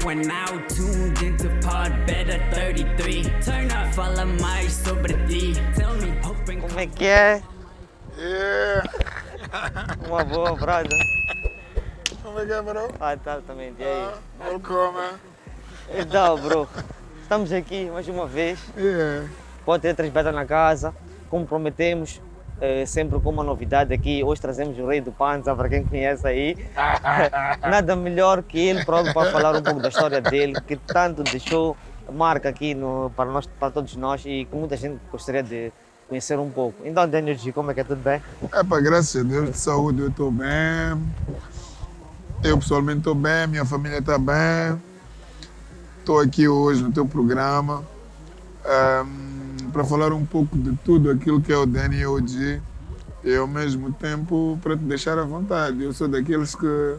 we're now tuned into Pod Beta 33. Turn up, fala mais sobre ti. Tell me, hoping. Como é que é? Yeah. Uma boa, brother. Como é que é, bro? Tá também, e aí? Welcome. Então, bro, estamos aqui mais uma vez. Yeah. Pode ter 3 betas na casa, como prometemos, sempre com uma novidade aqui. Hoje trazemos o Rei do Panza, para quem conhece aí. Nada melhor que ele próprio para falar um pouco da história dele, que tanto deixou marca aqui para todos nós e que muita gente gostaria de conhecer um pouco. Então, Daniel G, como é que é? Tudo bem? Graças a Deus, de saúde eu estou bem. Eu pessoalmente estou bem, minha família está bem. Estou aqui hoje no teu programa para falar um pouco de tudo aquilo que é o Daniel G e ao mesmo tempo para te deixar à vontade. Eu sou daqueles que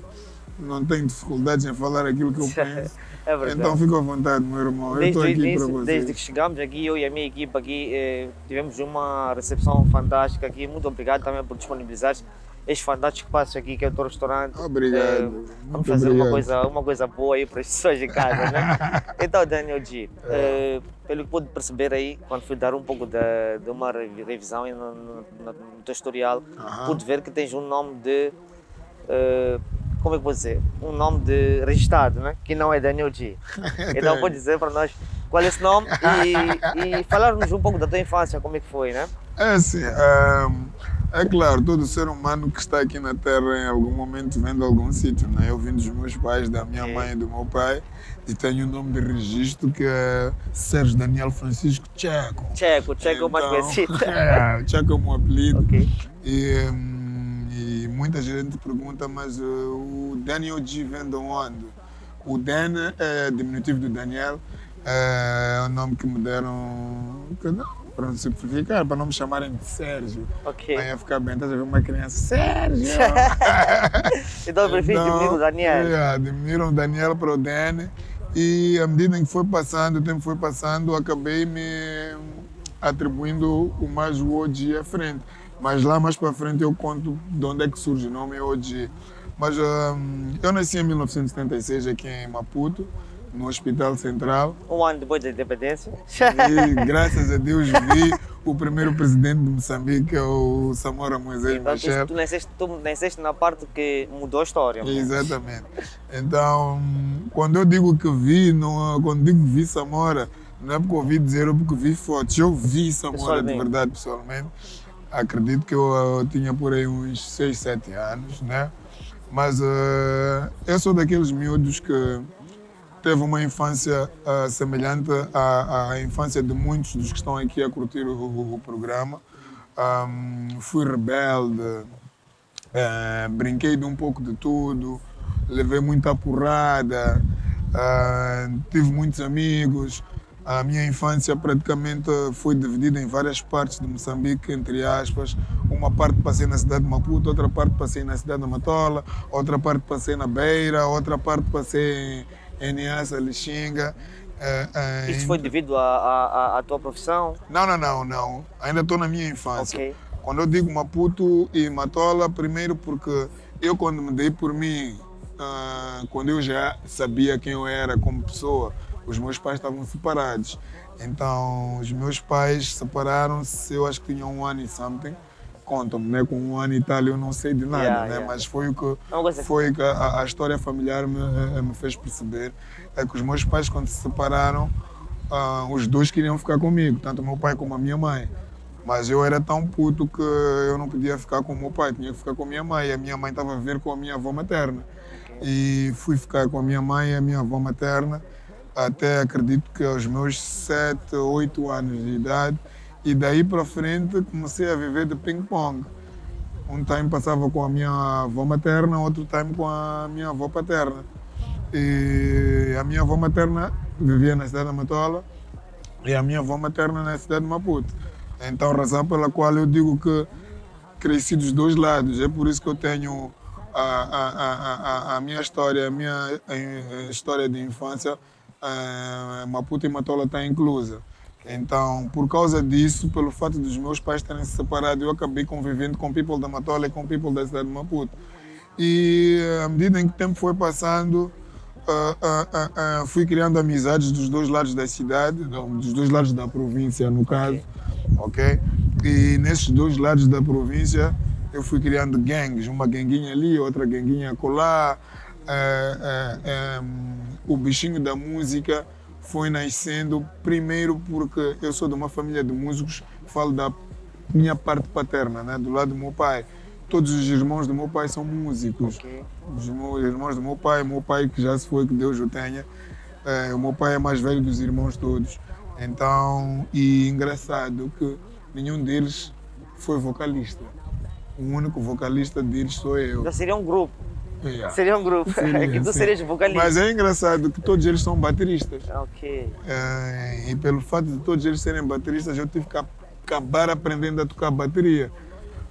não têm dificuldades em falar aquilo que eu penso. É verdade. Então fica à vontade, meu irmão. Eu estou aqui para vocês. Desde que chegamos aqui, eu e a minha equipa aqui, tivemos uma recepção fantástica aqui. Muito obrigado também por disponibilizar este fantástico espaço aqui que é o teu restaurante. Obrigado. Vamos fazer uma coisa boa aí para as pessoas de casa, né? Então, Daniel G, pelo que pude perceber aí, quando fui dar um pouco de uma revisão aí no teu historial, pude ver que tens um nome de... como é que vou dizer? Um nome de registrado, né? Que não é Daniel G. Então pode dizer para nós qual é esse nome e falar-nos um pouco da tua infância, como é que foi, né? É assim, é claro, todo ser humano que está aqui na Terra em algum momento vem de algum sítio, né? Eu vim dos meus pais, da minha mãe e do meu pai e tenho um nome de registro que é Sérgio Daniel Francisco Checo. Checo é o mais conhecido. Checo é o meu apelido. Ok. E muita gente pergunta, mas o Daniel G vem de onde? O Dan é diminutivo do Daniel, é o nome que me deram, para simplificar, para não me chamarem de Sérgio. Ok. Aí ia ficar bem, estás a ver uma criança, Sérgio! Então eu prefiro diminuir o Daniel. Diminuíram o Daniel para o Dan e à medida em que foi passando, o tempo foi passando, acabei me atribuindo o mais o OG à frente. Mas lá mais para frente eu conto de onde é que surge o nome OG. Mas eu nasci em 1976 aqui em Maputo, no Hospital Central. Um ano depois da independência. E graças a Deus vi o primeiro presidente de Moçambique, que é o Samora Moisés Machel. Tu nasceste na parte que mudou a história. Exatamente. Então, quando eu digo que vi, quando digo que vi Samora, não é porque eu ouvi dizer ou porque vi fotos, eu vi Samora de verdade, pessoalmente. Acredito que eu tinha por aí uns 6, 7 anos, né? Mas eu sou daqueles miúdos que teve uma infância semelhante à infância de muitos dos que estão aqui a curtir o programa. Fui rebelde, brinquei de um pouco de tudo, levei muita porrada, tive muitos amigos. A minha infância praticamente foi dividida em várias partes de Moçambique, entre aspas. Uma parte passei na cidade de Maputo, outra parte passei na cidade de Matola, outra parte passei na Beira, outra parte passei em Niassa, Lixinga. Isso foi devido à tua profissão? Não. Ainda estou na minha infância. Okay. Quando eu digo Maputo e Matola, primeiro porque eu quando me dei por mim, quando eu já sabia quem eu era como pessoa, os meus pais estavam separados. Então, os meus pais separaram-se, eu acho que tinham 1 ano e something. Contam-me, né? Com 1 ano e tal eu não sei de nada, né? Mas foi o que a história familiar me fez perceber. É que os meus pais, quando se separaram, os dois queriam ficar comigo, tanto o meu pai como a minha mãe. Mas eu era tão puto que eu não podia ficar com o meu pai, tinha que ficar com a minha mãe. E a minha mãe estava a viver com a minha avó materna. E fui ficar com a minha mãe e a minha avó materna até acredito que aos meus 7, 8 anos de idade. E daí para frente comecei a viver de ping-pong. Um time passava com a minha avó materna, outro time com a minha avó paterna. E a minha avó materna vivia na cidade de Matola e a minha avó materna na cidade de Maputo. Então, a razão pela qual eu digo que cresci dos dois lados. É por isso que eu tenho a minha história, a minha história de infância, Maputo e Matola está inclusa. Então, por causa disso, pelo fato dos meus pais terem se separado, eu acabei convivendo com people da Matola e com people da cidade de Maputo. E à medida em que o tempo foi passando, fui criando amizades dos dois lados da cidade, dos dois lados da província, no caso, ok? E nesses dois lados da província eu fui criando gangues, uma ganguinha ali, outra ganguinha acolá. O bichinho da música foi nascendo primeiro porque eu sou de uma família de músicos, falo da minha parte paterna, né? Do lado do meu pai. Todos os irmãos do meu pai são músicos. Ok. Os meus irmãos do meu pai que já se foi, que Deus o tenha, o meu pai é mais velho dos irmãos todos. Então, e engraçado que nenhum deles foi vocalista. O único vocalista deles sou eu. Então seria um grupo. Yeah. Seria um grupo. Seria, Que tu sim. serias vocalista. Mas é engraçado que todos eles são bateristas. Ok. E pelo fato de todos eles serem bateristas, eu tive que acabar aprendendo a tocar bateria.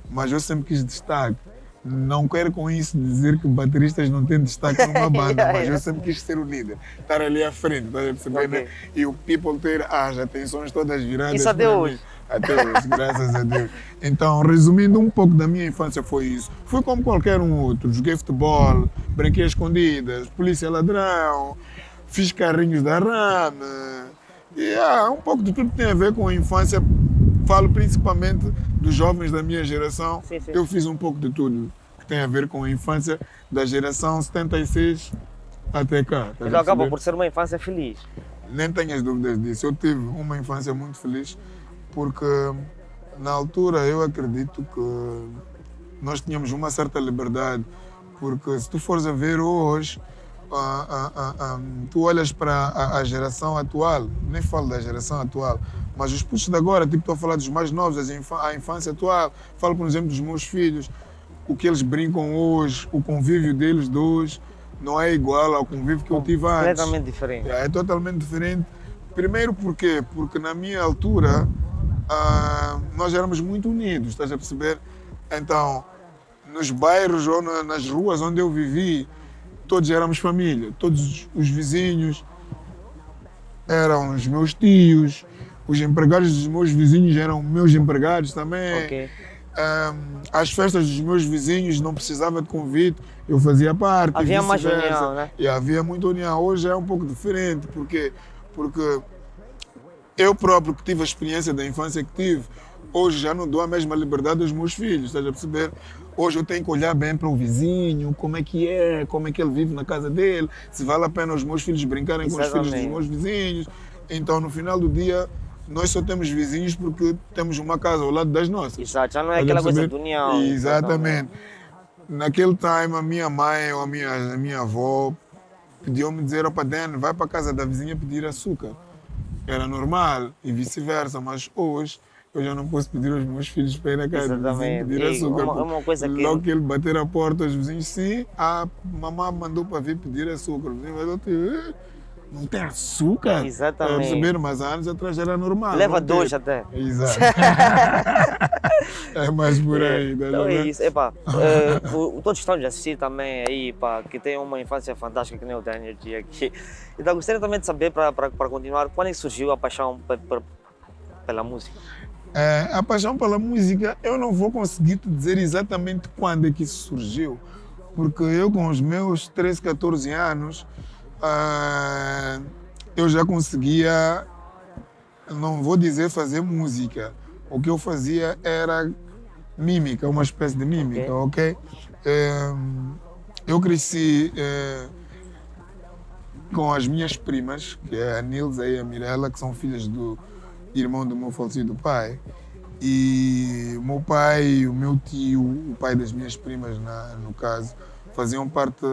Mas eu sempre quis destaque. Não quero com isso dizer que bateristas não têm destaque numa banda, mas eu sempre quis ser o líder. Estar ali à frente, tá a perceber, Ok. né? E o people ter as atenções todas viradas. Isso até para hoje. mim. Até hoje, graças a Deus. Então, resumindo um pouco da minha infância, foi isso. Fui como qualquer um outro. Joguei futebol, brinquei às escondidas, polícia ladrão, fiz carrinhos da rame. E um pouco de tudo que tem a ver com a infância. Falo principalmente dos jovens da minha geração. Sim, sim. Eu fiz um pouco de tudo que tem a ver com a infância da geração 76 até cá. Tá a Então acaba perceber? por ser uma infância feliz. Nem tenhas dúvidas disso. Eu tive uma infância muito feliz porque, na altura, eu acredito que nós tínhamos uma certa liberdade. Porque se tu fores a ver hoje, tu olhas para a geração atual, nem falo da geração atual, mas os putos de agora, tipo, estou a falar dos mais novos, a infância atual, falo, por exemplo, dos meus filhos, o que eles brincam hoje, o convívio deles de hoje, não é igual ao convívio que eu tive antes. Completamente diferente. É totalmente diferente. Primeiro porquê? Porque na minha altura nós éramos muito unidos, estás a perceber? Então, nos bairros ou nas ruas onde eu vivi, todos éramos família, todos os vizinhos eram os meus tios, os empregados dos meus vizinhos eram meus empregados também. Ok. As festas dos meus vizinhos não precisava de convite, eu fazia parte. Havia mais vice-versa. união, né? E havia muita união. Hoje é um pouco diferente, porque eu próprio que tive a experiência da infância que tive, hoje já não dou a mesma liberdade aos meus filhos, estás a perceber? Hoje eu tenho que olhar bem para o vizinho, como é que ele vive na casa dele, se vale a pena os meus filhos brincarem com os filhos dos Exatamente. meus vizinhos. Então, no final do dia, nós só temos vizinhos porque temos uma casa ao lado das nossas. Exato, já não é Estás a aquela coisa perceber? de união. Exatamente. Naquele time, a minha mãe ou a minha avó pediu-me dizer, opa, Dan, vai para a casa da vizinha pedir açúcar. Era normal e vice-versa, mas hoje eu já não posso pedir aos meus filhos para ir na casa do vizinho Exatamente. pedir E açúcar. uma coisa que- Logo que ele bater a porta, os vizinhos, sim, a mamãe mandou para vir pedir açúcar. O vizinho vai dizer, não tem açúcar? Exatamente. Perceber, mas há anos atrás era normal. Leva não ter. 2 até. Exato. É mais por aí. tá Então é vendo? isso. Epá, todos estão a assistir também aí, pá, que tem uma infância fantástica que nem o Daniel tinha aqui. Então gostaria também de saber, para continuar, quando é que surgiu a paixão pela música? A paixão pela música, eu não vou conseguir te dizer exatamente quando é que isso surgiu, porque eu com os meus 13, 14 anos, eu já conseguia, não vou dizer fazer música, o que eu fazia era mímica, uma espécie de mímica, ok? Eu cresci com as minhas primas, que é a Nilza e a Mirella, que são filhas do irmão do meu falecido pai. E o meu pai, o meu tio, o pai das minhas primas, no caso, faziam parte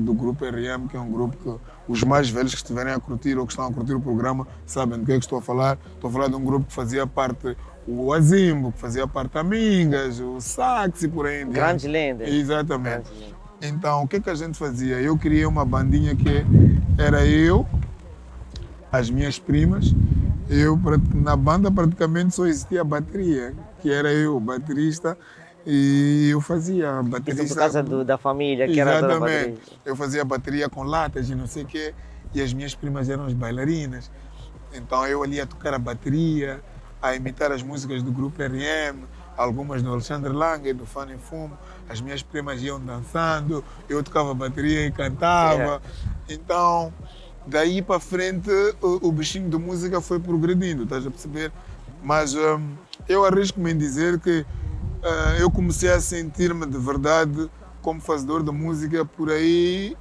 do grupo RM, que é um grupo que os mais velhos que estiverem a curtir ou que estão a curtir o programa sabem do que é que estou a falar. Estou a falar de um grupo que fazia parte o Azimbo, que fazia parte a Mingas, o Sax e por aí em diante. Grandes lendas. Exatamente. Grandes lendas. Então, o que é que a gente fazia? Eu criei uma bandinha que era eu, as minhas primas. Na banda praticamente só existia a bateria, que era eu, o baterista, e eu fazia a bateria. Isso por causa da família, que era toda a bateria. Exatamente. Eu fazia bateria com latas e não sei o quê, e as minhas primas eram as bailarinas. Então eu ali a tocar a bateria, a imitar as músicas do grupo RM, algumas do Alexandre Lange, do Fanny Fumo, as minhas primas iam dançando, eu tocava bateria e cantava. Então, daí para frente, o bichinho de música foi progredindo, estás a perceber? Mas eu arrisco-me em dizer que eu comecei a sentir-me de verdade como fazedor de música por aí,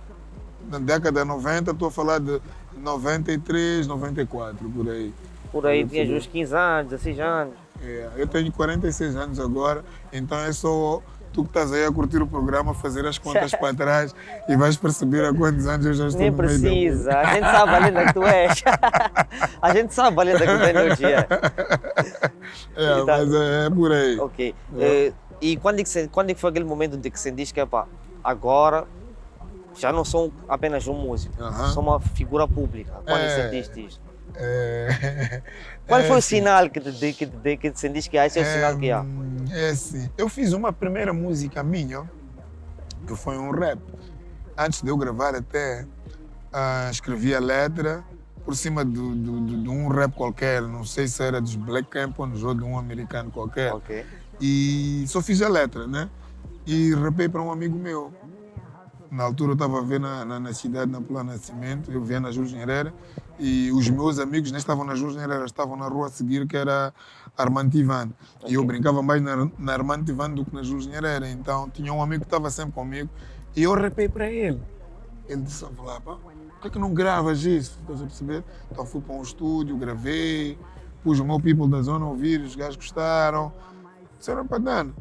na década de 90, estou a falar de 93, 94, por aí. Por aí tinhas uns 15 anos, 16 anos. Eu tenho 46 anos agora, então é só tu que estás aí a curtir o programa, fazer as contas para trás e vais perceber há quantos anos eu já estou Nem no meio precisa, a gente sabe a lenda que tu és. A gente sabe a lenda que o Daniel G é. Mas é por aí. Ok. E quando é que foi aquele momento de que sentiste que, pá, agora já não sou apenas um músico, sou uma figura pública? Quando sentiste isto? Qual foi o sinal que te sentiste que esse é o sinal que há? É assim, eu fiz uma primeira música minha, que foi um rap. Antes de eu gravar até, escrevi a letra por cima de um rap qualquer, não sei se era dos Black Campons ou de um americano qualquer. Ok. E só fiz a letra, né? E rapei para um amigo meu. Na altura eu estava a ver na cidade, na Plano Nascimento, eu via na Júlio Herrera, e os meus amigos nem estavam na Júlio Herrera, estavam na rua a seguir, que era Armando Tivan. E eu brincava mais na Armando Tivan do que na Júlio Herrera. Então tinha um amigo que estava sempre comigo e eu rapei para ele. Ele disse, pá, por que não gravas isso? Estás a perceber? Então fui para um estúdio, gravei, pus o meu people da zona a ouvir, os gajos gostaram. Disseram, pá, Dano,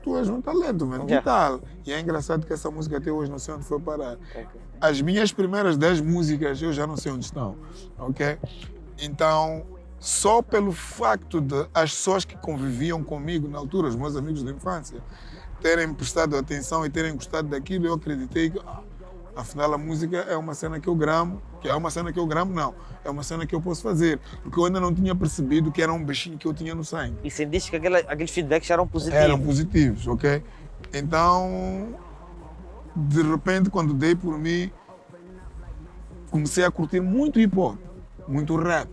tu és um talento, mano, que tal? E é engraçado que essa música até hoje não sei onde foi parar. As minhas primeiras 10 músicas eu já não sei onde estão, ok? Então, só pelo facto de as pessoas que conviviam comigo na altura, os meus amigos da infância, terem prestado atenção e terem gostado daquilo, eu acreditei que, afinal, a música é uma cena que eu gramo, é uma cena que eu posso fazer, porque eu ainda não tinha percebido que era um bichinho que eu tinha no sangue. E sentiste que aqueles feedbacks eram positivos? Eram positivos, ok? Então, de repente, quando dei por mim, comecei a curtir muito hip hop, muito rap.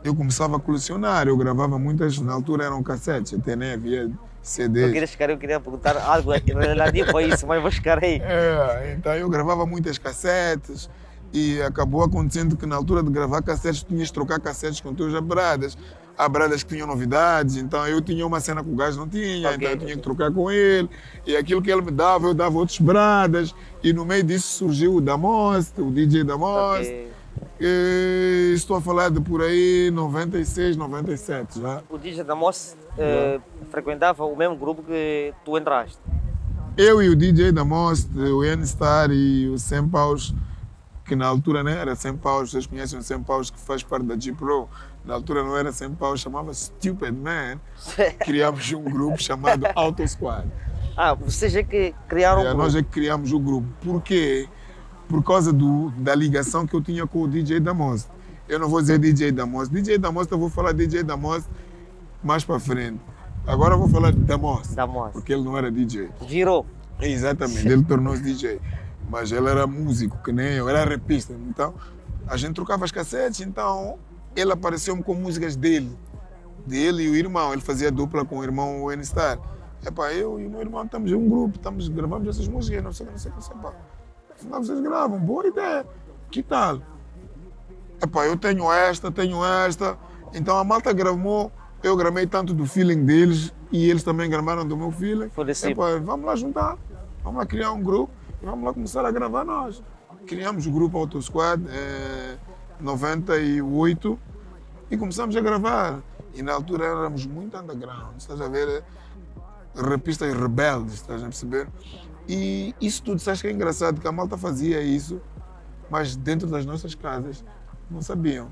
Eu começava a colecionar, eu gravava muitas, na altura eram cassetes, até nem havia CDs. Eu queria perguntar algo relativo a isso, mas vou chegar aí. Então eu gravava muitas cassetes e acabou acontecendo que na altura de gravar cassetes, tu tinhas de trocar cassetes com teus bradas. Há bradas que tinham novidades, então eu tinha uma cena que o gajo não tinha, então eu tinha que trocar com ele. E aquilo que ele me dava, eu dava outros bradas. E no meio disso surgiu o Damost, o DJ Damost. Estou a falar de por aí 96, 97 já. O DJ Damost frequentava o mesmo grupo que tu entraste? Eu e o DJ Damost, o N-Star e o Sam Paus, que na altura não era Sam Paus, vocês conhecem o Sam Paus que faz parte da G-Pro. Na altura não era Sam Paus, chamava Stupid Man. Criámos um grupo chamado Auto Squad. Vocês é que criaram o grupo? Nós é que criámos o grupo. Por quê? Por causa da ligação que eu tinha com o DJ Damost. Eu não vou dizer DJ Damost. DJ Damost, eu vou falar DJ Damost mais para frente. Agora eu vou falar de Damost, porque ele não era DJ. Virou. Exatamente, ele tornou-se DJ. Mas ele era músico, que nem eu, era rapista. Então, a gente trocava as cassetes, então ele apareceu-me com músicas dele e o irmão. Ele fazia dupla com o irmão o N-Star. Eu e o meu irmão estamos em um grupo, gravamos essas músicas, não sei. Afinal, vocês gravam, boa ideia. Que tal? Eu tenho esta. Então a malta gravou, eu gramei tanto do feeling deles e eles também gravaram do meu feeling. Vamos lá juntar, vamos lá criar um grupo e vamos lá começar a gravar nós. Criamos o grupo Auto Squad em 98 e começamos a gravar. E na altura éramos muito underground, estás a ver? Rapistas rebeldes, estás a perceber? E isso tudo, sabes que é engraçado, que a malta fazia isso, mas dentro das nossas casas não sabiam.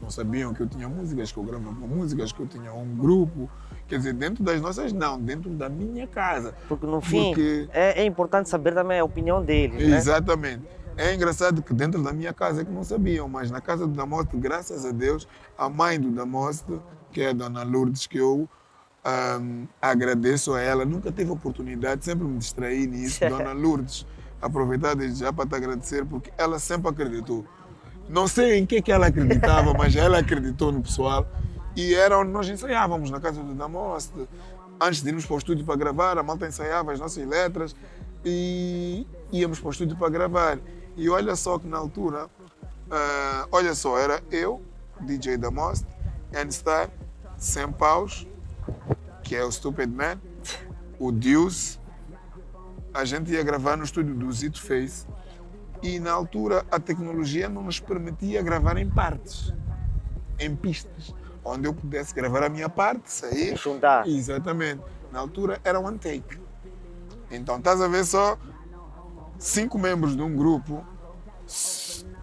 Não sabiam que eu tinha músicas, que eu gravava músicas, que eu tinha um grupo. Quer dizer, dentro das nossas não, dentro da minha casa. Porque no fim é importante saber também a opinião deles, né? Exatamente. É engraçado que dentro da minha casa é que não sabiam, mas na casa do Damost, graças a Deus, a mãe do Damost, que é a dona Lourdes, que eu agradeço a ela, nunca teve oportunidade, sempre me distraí nisso. Dona Lourdes, aproveitar desde já para te agradecer, porque ela sempre acreditou. Não sei em que ela acreditava, mas ela acreditou no pessoal E era onde nós ensaiávamos, na casa do Damos. Antes de irmos para o estúdio para gravar, a malta ensaiava as nossas letras e íamos para o estúdio para gravar. E olha só que na altura, olha só, era eu, DJ Damos, N-Star, Sam Paus, que é o Stupid Man, o Deuce. A gente ia gravar no estúdio do Zito Face e na altura a tecnologia não nos permitia gravar em partes, em pistas, onde eu pudesse gravar a minha parte, sair. Juntar. Exatamente. Na altura era one take. Então estás a ver só 5 membros de um grupo,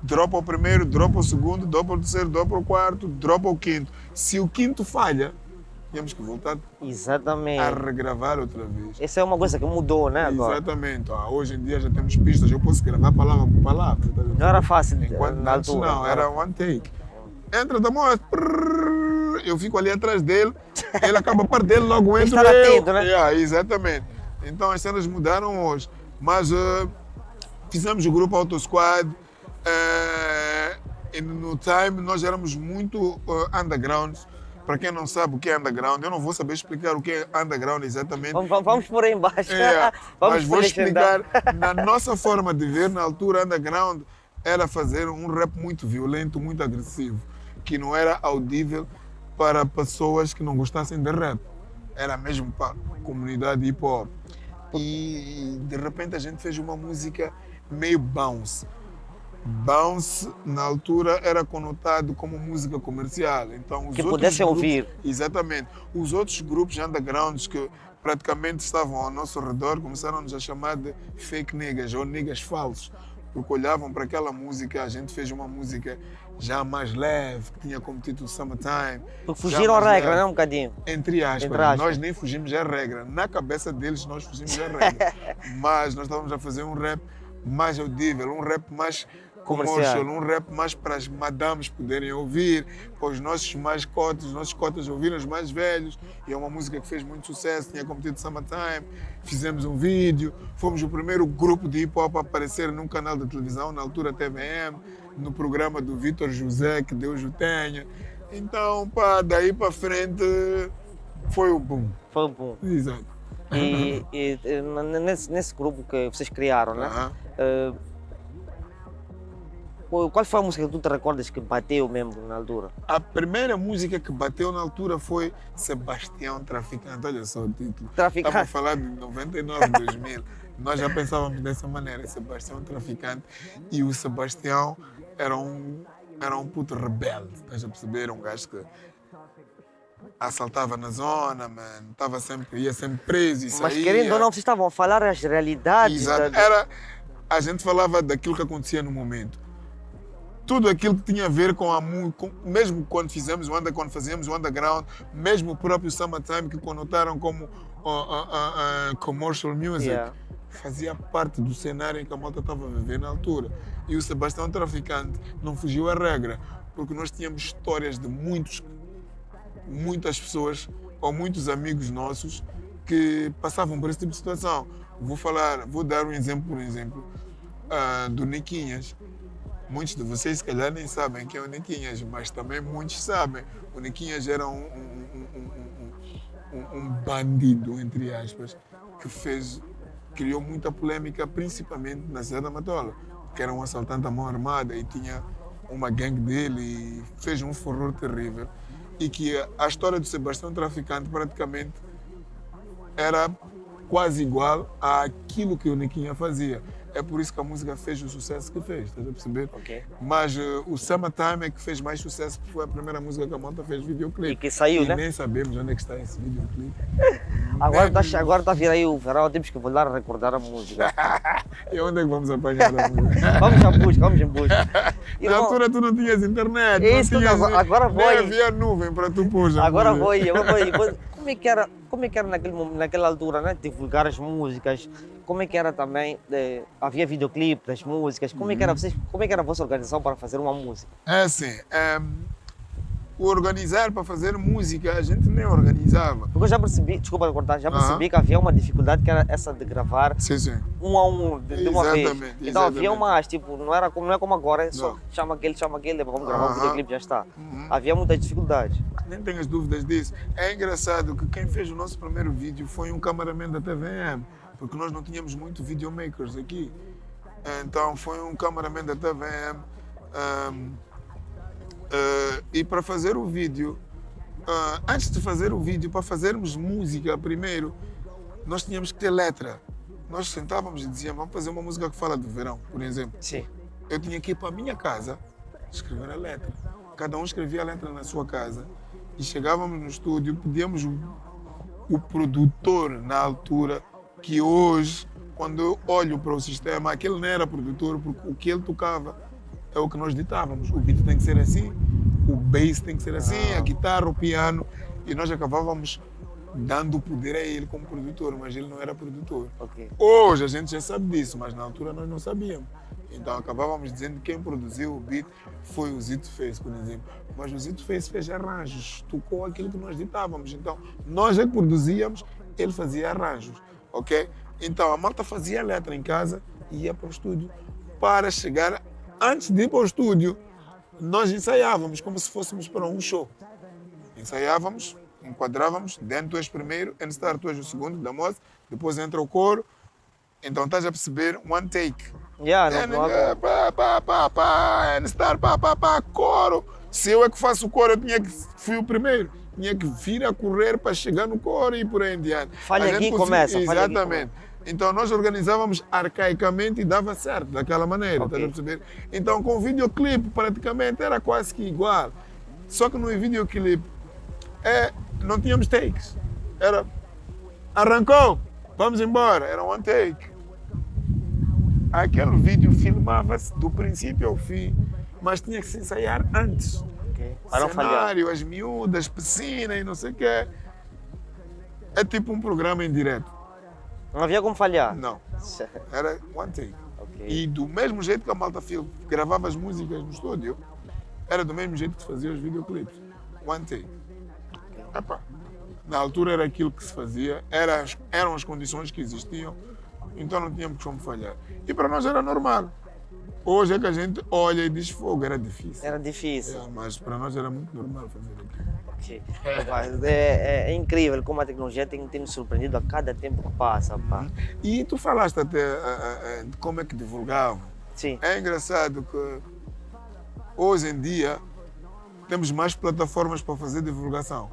dropa o primeiro, dropa o segundo, dropa o terceiro, dropa o quarto, dropa o quinto. Se o quinto falha, tínhamos que voltar Exatamente. a regravar outra vez. Essa é uma coisa que mudou, né? Agora. Exatamente. Hoje em dia já temos pistas, eu posso gravar palavra por palavra. Tá vendo? Não era fácil Enquanto na antes altura. não, era one take. Entra da moto, eu fico ali atrás dele, ele acaba a parte dele, logo entro Estar eu. atento, né? Exatamente. Então as cenas mudaram hoje. Mas fizemos o grupo Auto Squad. E no time nós éramos muito underground. Para quem não sabe o que é underground, eu não vou saber explicar o que é underground exatamente. Vamos por aí embaixo. Mas vou legendar. explicar. Na nossa forma de ver, na altura, underground era fazer um rap muito violento, muito agressivo, que não era audível para pessoas que não gostassem de rap. Era mesmo para a comunidade hip hop. E de repente a gente fez uma música meio bounce. Bounce, na altura, era conotado como música comercial. Então, os Que outros pudessem grupos, ouvir. Exatamente. Os outros grupos undergrounds que praticamente estavam ao nosso redor começaram-nos a chamar de fake niggas ou niggas falsos. Porque olhavam para aquela música, a gente fez uma música já mais leve, que tinha como título Summertime. Porque fugiram à já mais regra, leve. né? Um bocadinho. Entre aspas, Entre aspas. nós nem fugimos à regra. Na cabeça deles, nós fugimos à regra. Mas nós estávamos a fazer um rap mais audível, um rap mais commercial, um rap mais para as madames poderem ouvir, para os nossos cotas ouvirem os mais velhos. E é uma música que fez muito sucesso, tinha como título Summertime. Fizemos um vídeo, fomos o primeiro grupo de hip hop a aparecer num canal de televisão, na altura TVM, no programa do Vitor José, que Deus o tenha. Então, pá, daí para frente foi o boom. Foi bom. Exato. E nesse grupo que vocês criaram, né? Qual foi a música que tu te recordas que bateu mesmo na altura? A primeira música que bateu na altura foi Sebastião Traficante. Olha só o título. Traficante. Estava a falar de 99, 2000. Nós já pensávamos dessa maneira, Sebastião Traficante. E o Sebastião era um puto rebelde, estás a perceber? Um gajo que assaltava na zona, mano. Ia sempre preso e saía. Mas querendo ou não, vocês estavam a falar as realidades. Exato. A gente falava daquilo que acontecia no momento. Tudo aquilo que tinha a ver com a música, mesmo quando fazíamos o underground, mesmo o próprio Summertime, que conotaram como commercial music, fazia parte do cenário em que a malta estava a viver na altura. E o Sebastião Traficante não fugiu à regra, porque nós tínhamos histórias de muitas pessoas ou muitos amigos nossos que passavam por esse tipo de situação. Vou dar um exemplo, do Niquinhas. Muitos de vocês, se calhar, nem sabem quem é o Niquinhas, mas também muitos sabem. O Niquinhas era um bandido, entre aspas, que criou muita polêmica, principalmente na cidade da Matola, que era um assaltante à mão armada e tinha uma gangue dele e fez um furor terrível. E que a história do Sebastião Traficante praticamente era quase igual àquilo que o Niquinha fazia. É por isso que a música fez o sucesso que fez, estás a perceber? Okay. Mas o Summertime é que fez mais sucesso, porque foi a primeira música que a malta fez videoclipe. E que saiu, né? Nem sabemos onde é que está esse videoclipe. Agora está a vir aí o verão, temos que voltar a recordar a música. E onde é que vamos apanhar a música? Vamos em busca. Na altura tu não tinhas internet, Isso, não tinhas, agora vou. nem havia nuvem para tu pôr. Agora vou. Como é que era naquela altura, né? Divulgar as músicas? Como é que era também? Havia videoclipe das músicas? Como é que era a vossa organização para fazer uma música? É assim, o organizar para fazer música, a gente nem organizava. Porque eu já percebi, desculpa cortar, já percebi Aham. que havia uma dificuldade que era essa de gravar Sim, sim. um a um, de uma vez. Exatamente, Então havia exatamente. umas, tipo, não é como agora, é só Não. chama aquele, depois vamos gravar um Aham. videoclipe já está. Uhum. Havia muitas dificuldades. Nem tenhas dúvidas disso. É engraçado que quem fez o nosso primeiro vídeo foi um cameraman da TVM, porque nós não tínhamos muito videomakers aqui. Então foi um cameraman da TVM. E para fazer o vídeo, antes de fazer o vídeo, para fazermos música primeiro, nós tínhamos que ter letra. Nós sentávamos e dizíamos, vamos fazer uma música que fala de verão, por exemplo. Sim. Eu tinha que ir para a minha casa escrever a letra. Cada um escrevia a letra na sua casa e chegávamos no estúdio, pedíamos o produtor na altura, que hoje, quando eu olho para o sistema, aquele não era produtor, porque o que ele tocava é o que nós ditávamos. O beat tem que ser assim, o bass tem que ser assim, a guitarra, o piano, e nós acabávamos dando o poder a ele como produtor, mas ele não era produtor. Ok. Hoje a gente já sabe disso, mas na altura nós não sabíamos. Então acabávamos dizendo que quem produziu o beat foi o Zito Face, por exemplo. Mas o Zito Face fez arranjos, tocou aquilo que nós ditávamos. Então nós é que produzíamos, ele fazia arranjos, ok? Então a malta fazia a letra em casa e ia para o estúdio. Para chegar, antes de ir para o estúdio, nós ensaiávamos como se fôssemos para um show. Ensaiávamos, enquadrávamos, Dan tu és primeiro, N-Star tu és o segundo, da moça, depois entra o coro. Então estás a perceber, one take. Yeah, não há- Pá, N-Star, pá, coro. Se eu é que faço o coro, fui o primeiro. Tinha que vir a correr para chegar no coro e por aí em diante. Falha A gente aqui e conseguia- começa, falha aqui e Exatamente. Então nós organizávamos arcaicamente e dava certo, daquela maneira, Ok. estás a perceber? Então com o videoclipe praticamente era quase que igual. Só que no videoclipe não tínhamos takes. Era arrancou, vamos embora, era one take. Aquele vídeo filmava-se do princípio ao fim, mas tinha que se ensaiar antes. Ok. Para não falhar. Cenário, as miúdas, piscina e não sei o quê. É tipo um programa em direto. Não havia como falhar. Não, era one take. Ok. E do mesmo jeito que a malta gravava as músicas no estúdio, era do mesmo jeito que se fazia os videoclipes. One take. Epá, na altura era aquilo que se fazia, eram as condições que existiam, então não tínhamos como falhar. E para nós era normal. Hoje é que a gente olha e diz fogo, era difícil. Era difícil. Mas para nós era muito normal fazer aquilo. Ok. Pá, é incrível como a tecnologia tem nos surpreendido a cada tempo que passa. Pá. E tu falaste até de como é que divulgavam. Sim. É engraçado que hoje em dia temos mais plataformas para fazer divulgação.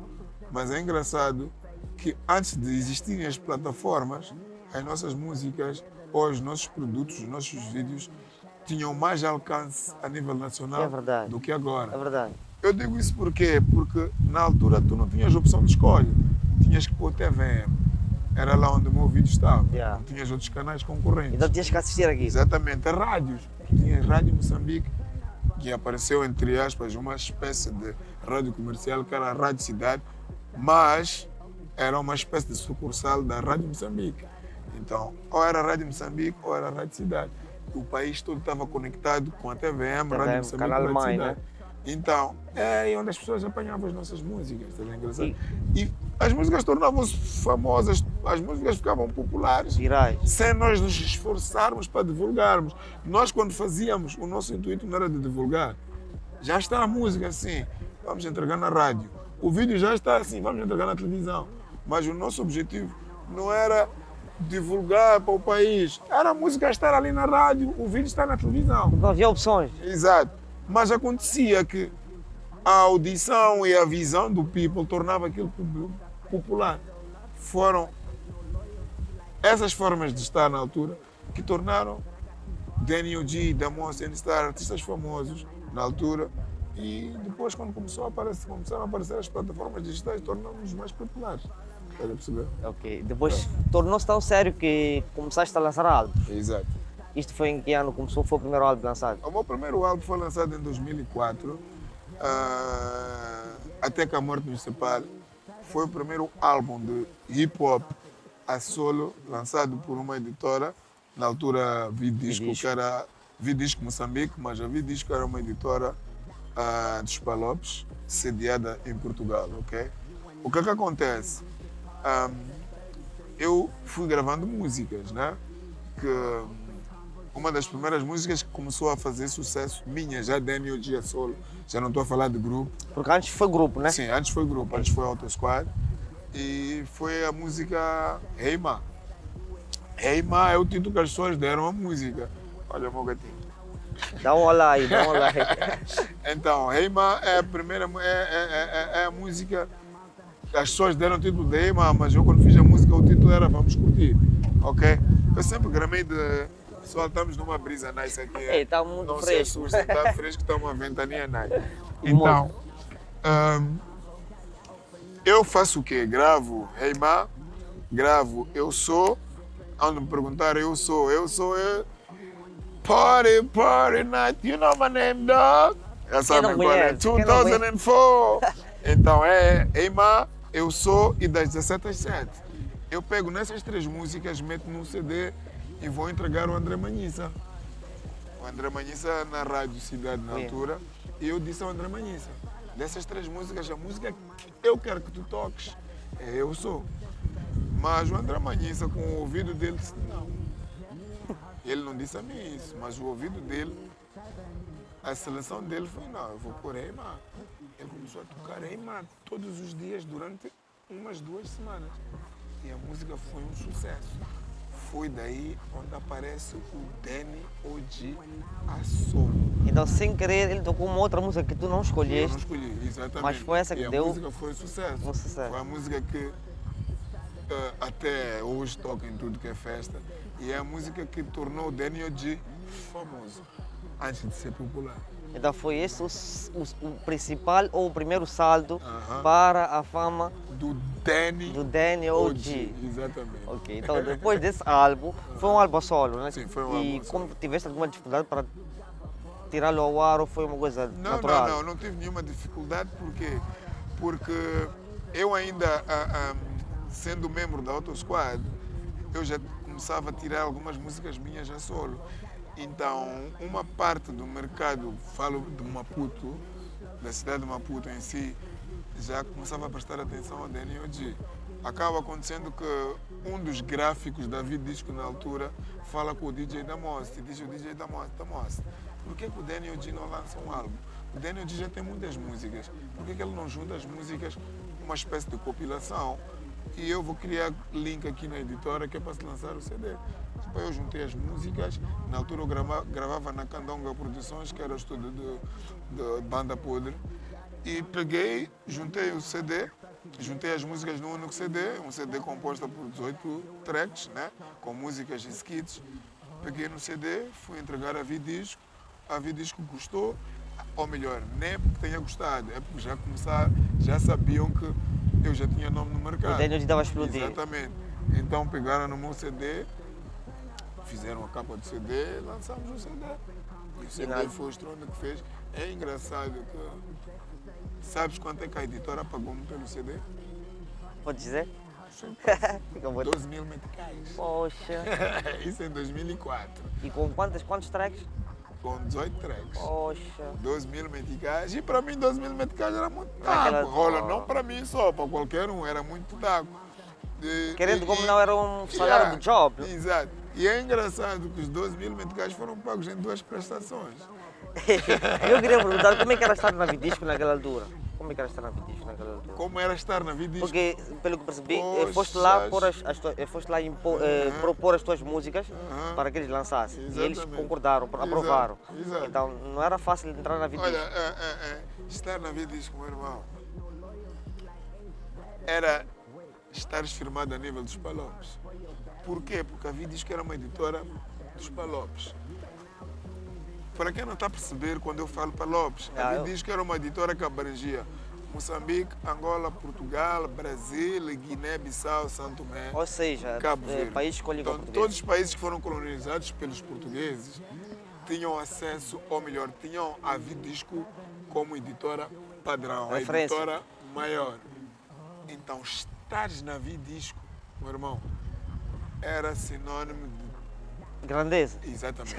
Mas é engraçado que antes de existirem as plataformas, as nossas músicas ou os nossos produtos, os nossos vídeos tinham mais alcance a nível nacional É verdade. do que agora. É verdade. Eu digo isso porquê? Porque na altura tu não tinhas opção de escolha. Tinhas que pôr TVM. Era lá onde o meu vídeo estava. Yeah. Não tinhas outros canais concorrentes. Então tinhas que assistir aqui. Exatamente. Rádios. Tu tinhas Rádio Moçambique, que apareceu, entre aspas, uma espécie de rádio comercial, que era a Rádio Cidade, mas era uma espécie de sucursal da Rádio Moçambique. Então, ou era a Rádio Moçambique ou era a Rádio Cidade. O país todo estava conectado com a TVM, Rádio Moçambique, canal Rádio mãe, Cidade. né? Então, é aí onde as pessoas apanhavam as nossas músicas, está engraçado? E as músicas tornavam-se famosas, as músicas ficavam populares, Virais. sem nós nos esforçarmos para divulgarmos. Nós, quando fazíamos, o nosso intuito não era de divulgar. Já está a música assim, vamos entregar na rádio. O vídeo já está assim, vamos entregar na televisão. Mas o nosso objetivo não era divulgar para o país. Era a música estar ali na rádio, o vídeo está na televisão. Não havia opções. Exato. Mas acontecia que a audição e a visão do people tornava aquilo popular. Foram essas formas de estar na altura que tornaram Daniel G, Damos, N-Star, artistas famosos na altura. E depois, quando começaram a aparecer as plataformas digitais, tornamos-nos mais populares. Estás a perceber? Ok. Depois tornou-se tão sério que começaste a lançar álbuns. Exato. Isto foi em que ano começou? Foi o primeiro álbum lançado? O meu primeiro álbum foi lançado em 2004, Até que a Morte nos Separe. Foi o primeiro álbum de hip-hop a solo, lançado por uma editora, na altura Vidisco, que era Vidisco Moçambique, mas a Vidisco era uma editora dos Palopes, sediada em Portugal, ok? O que acontece? Eu fui gravando músicas, né? Que uma das primeiras músicas que começou a fazer sucesso, minha, já Daniel G solo, já não estou a falar de grupo. Porque antes foi grupo, né? Sim, antes foi grupo, antes foi Auto Squad. E foi a música Hey Ma. Hey Ma é o título que as pessoas deram à música. Olha, meu gatinho. Dá um olá aí, dá um olá aí. Então, Hey Ma é a primeira, é a música. As pessoas deram o título de Hey Ma, mas eu quando fiz a música o título era Vamos Curtir, ok? Eu sempre gramei de. Pessoal, estamos numa brisa nice aqui. Ei, tá muito não fresco. Se assustem, está fresco, está uma ventania nice. Então, eu faço o quê? Gravo Hey Ma, gravo Eu Sou. Onde me perguntaram, eu sou. Party, party night, you know my name, dog. Já sabem qual é? 2004. Então é Hey Ma, Eu Sou e das 17 às 7. Eu pego nessas 3 músicas, meto num CD e vou entregar ao André Manhissa. O André Manhissa na Rádio Cidade na altura. E eu disse ao André Manhissa, dessas 3 músicas, a música que eu quero que tu toques é Eu Sou. Mas o André Manhissa, com o ouvido dele, disse não. Ele não disse a mim isso, mas o ouvido dele, a seleção dele foi não, eu vou pôr Hey Ma. Ele começou a tocar Hey Ma todos os dias durante umas 2 semanas. E a música foi um sucesso. Foi daí onde aparece o Danny OG a solo. Então, sem querer, ele tocou uma outra música que tu não escolheste. Eu não escolhi, exatamente. Mas foi essa que e deu. A música foi um sucesso. Um sucesso. Foi a música que até hoje toca em tudo que é festa. E é a música que tornou o Danny OG famoso, antes de ser popular. Então foi esse o principal ou o primeiro salto para a fama do Danny OG. Exatamente. Ok, então depois desse álbum, foi um álbum solo, né? Sim, foi um álbum E solo. como tiveste alguma dificuldade para tirá-lo ao ar ou foi uma coisa natural? Não tive nenhuma dificuldade. Por quê? Porque eu ainda, sendo membro da Auto Squad, eu já começava a tirar algumas músicas minhas a solo. Então, uma parte do mercado, falo de Maputo, da cidade de Maputo em si, já começava a prestar atenção ao Danny OG. Acaba acontecendo que um dos gráficos da Vidisco na altura fala com o DJ da Most e diz o DJ da Most, por que o Danny OG não lança um álbum? O Danny OG já tem muitas músicas, por que ele não junta as músicas uma espécie de compilação? E eu vou criar link aqui na editora que é para se lançar o CD. Depois eu juntei as músicas, na altura eu gravava na Candonga Produções, que era o estúdio de Banda Podre, e peguei, juntei o CD, juntei as músicas num único CD, um CD composto por 18 tracks, né, com músicas e skits. Peguei no CD, fui entregar a Vidisco gostou, ou melhor, nem é porque tenha gostado, é porque já sabiam que eu já tinha nome no mercado. O Danny OG estava a explodir. Exatamente. Então pegaram no meu CD, fizeram a capa do CD e lançamos o CD. E o CD foi o estrondo que fez. É engraçado que... Sabes quanto é que a editora pagou-me pelo CD? Pode dizer? Sim. Fica bom. 12 mil meticais. Poxa. Isso em 2004. E com quantos tracks? Com 18 tracks. Poxa. 12 mil meticais. E para mim 12 mil meticais era muito Naquela- taco. Olha, não para mim só, para qualquer um, era muito taco. Querendo como não era um salário do job. Exato. E é engraçado que os 12 mil meticais foram pagos em 2 prestações. Eu queria perguntar como é que era estar na Vidisco naquela altura? Como é que era estar na Vidisco naquela altura? Como era estar na Vidisco? Porque, pelo que percebi, Poxa. foste lá, foste lá propor as tuas músicas para que eles lançassem. E eles Exatamente. concordaram, aprovaram. Exato. Então não era fácil entrar na Vidisco. Olha, estar na Vidisco, meu irmão, era estares firmado a nível dos Palopes. Por quê? Porque a Vidisco era uma editora dos Palopes. Para quem não está a perceber, quando eu falo Palopes, a Vidisco era uma editora que abrangia Moçambique, Angola, Portugal, Brasil, Guiné-Bissau, São Tomé, Ou seja, Cabo Verde. país com língua Então, portuguesa. todos os países que foram colonizados pelos portugueses tinham acesso, ou melhor, tinham a Vidisco como editora padrão, a Referência. editora maior. Então, estares na Vidisco, meu irmão, era sinônimo Grandeza. Exatamente.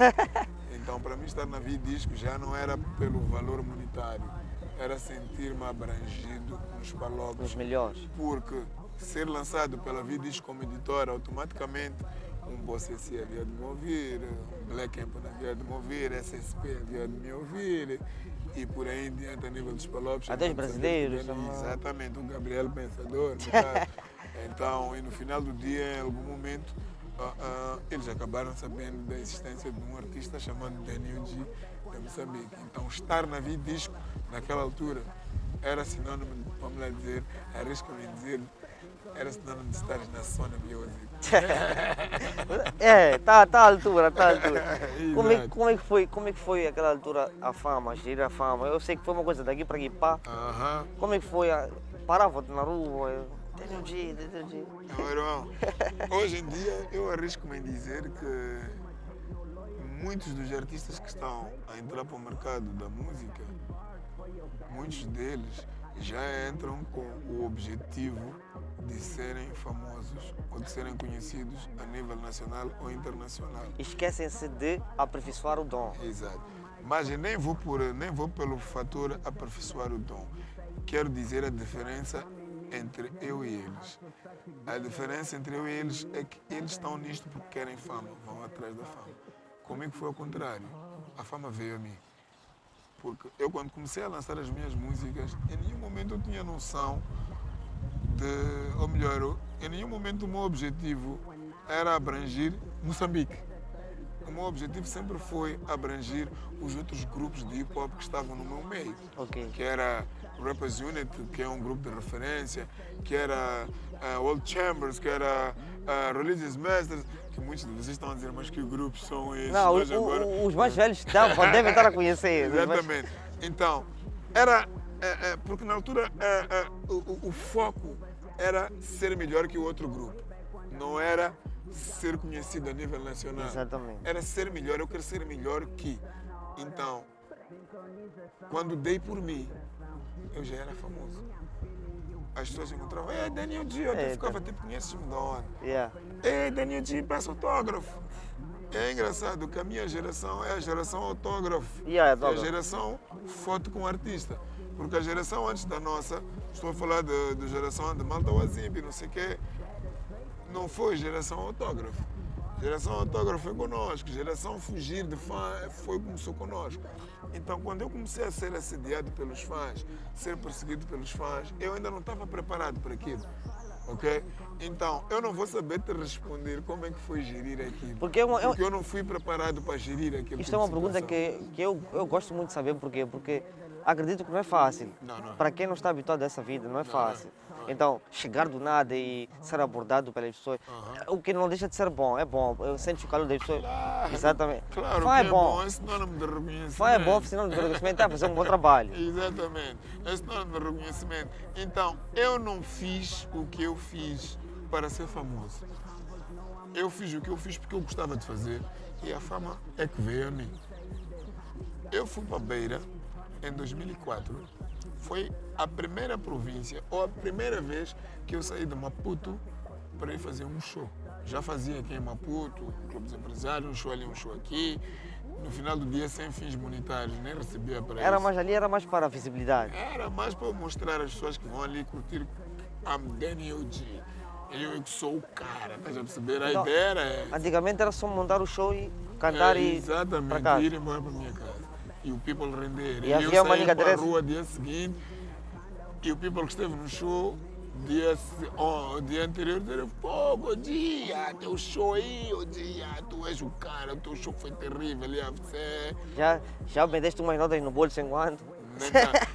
Então, para mim, estar na Vidisco já não era pelo valor monetário, era sentir-me abrangido nos Os palopes, melhores. porque ser lançado pela Vidisco como editora, automaticamente, um Bossessi havia de me ouvir, um Black Camp havia de me ouvir, SSP havia de me ouvir, e por aí em diante, a nível dos palopes. Até os brasileiros também. Exatamente, o Gabriel Pensador, no caso. Então, e no final do dia, em algum momento, eles acabaram sabendo da existência de um artista chamado Daniel G de Moçambique. Então, estar na Vidisco, naquela altura, era sinônimo, vamos lá dizer, arrisco-me dizer, era sinônimo de estar na Sony Music. Tá à altura. Exato. Como é que foi aquela altura a fama, gerir a fama? Eu sei que foi uma coisa daqui para aqui, pá. Aham. Como é que foi? Parava na rua, tem um dia. Meu irmão, hoje em dia eu arrisco-me em dizer que muitos dos artistas que estão a entrar para o mercado da música, muitos deles já entram com o objetivo de serem famosos ou de serem conhecidos a nível nacional ou internacional. Esquecem-se de aperfeiçoar o dom. Exato. Mas eu nem vou pelo fator aperfeiçoar o dom. Quero dizer a diferença entre eu e eles. A diferença entre eu e eles é que eles estão nisto porque querem fama, vão atrás da fama. Comigo foi ao contrário. A fama veio a mim. Porque eu, quando comecei a lançar as minhas músicas, em nenhum momento eu tinha noção ou melhor, em nenhum momento o meu objetivo era abranger Moçambique. O meu objetivo sempre foi abranger os outros grupos de hip hop que estavam no meu meio. Ok. Que era Rappers Unit, que é um grupo de referência, que era Old Chambers, que era Religious Masters, que muitos de vocês estão a dizer, mas que grupos são esses? Não, Mas agora... os mais velhos devem estar a conhecer. Exatamente. Então, era... porque na altura o foco era ser melhor que o outro grupo. Não era ser conhecido a nível nacional. Exatamente. Era ser melhor, eu quero ser melhor que. Então, quando dei por mim, eu já era famoso. As pessoas encontravam, Daniel G, eu ficava tipo, conheces-me de onde? Yeah. Daniel G, peço autógrafo. É engraçado que a minha geração é a geração autógrafo. Yeah, é a autógrafo. geração foto com artista. Porque a geração antes da nossa, estou a falar da geração de Malta Wazimbi, não sei o quê, não foi geração autógrafo. Geração autógrafo foi conosco, geração fugir de fã começou conosco. Então, quando eu comecei a ser assediado pelos fãs, ser perseguido pelos fãs, eu ainda não estava preparado para aquilo. Ok? Então, eu não vou saber te responder como é que foi gerir aquilo. Porque eu não fui preparado para gerir aquilo. Isto é uma pergunta que eu gosto muito de saber porquê. Porque acredito que não é fácil. Não. Para quem não está habituado a essa vida, não é fácil. Então, chegar do nada e ser abordado pelas pessoas, o que não deixa de ser bom, é bom. Eu sinto o calor das pessoas. Claro, Exatamente. Claro Fã que é bom. é sinônimo de reconhecimento. Fã é bom, sinônimo de reconhecimento, está a fazer um bom trabalho. Exatamente. É sinônimo de reconhecimento. Então, eu não fiz o que eu fiz para ser famoso. Eu fiz o que eu fiz porque eu gostava de fazer e a fama é que veio a mim. Eu fui para Beira em 2004. Foi a primeira província, ou a primeira vez que eu saí de Maputo para ir fazer um show. Já fazia aqui em Maputo, clubes empresários, um show ali, um show aqui. No final do dia, sem fins monetários, nem recebia para isso. Era mais para a visibilidade. Era mais para eu mostrar às pessoas que vão ali curtir I'm Daniel G. Eu que sou o cara, estás a perceber? A Então, ideia era... Antigamente era só montar o show e cantar e para exatamente, casa. ir embora para a minha casa. E o people render. E eu havia uma saí para a brincadeira- rua dia seguinte e o people que esteve no show o dia anterior dizer, pô, Godia, teu show aí, Godia, tu és o cara, o teu show foi terrível, ali a você. Já vendeste umas notas no bolso enquanto.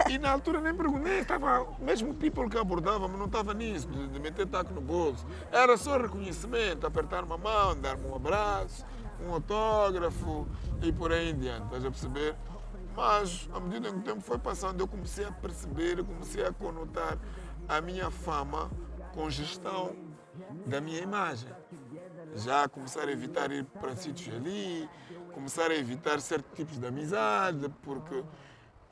E na altura nem perguntei, estava, mesmo o people que abordava-me não estava nisso, de meter taco no bolso. Era só reconhecimento, apertar uma mão, dar-me um abraço, um autógrafo e por aí em diante, estás a perceber? Mas, à medida que o tempo foi passando, eu comecei a perceber, comecei a conotar a minha fama com gestão da minha imagem. Já começar a evitar ir para sítios ali, começar a evitar certos tipos de amizade, porque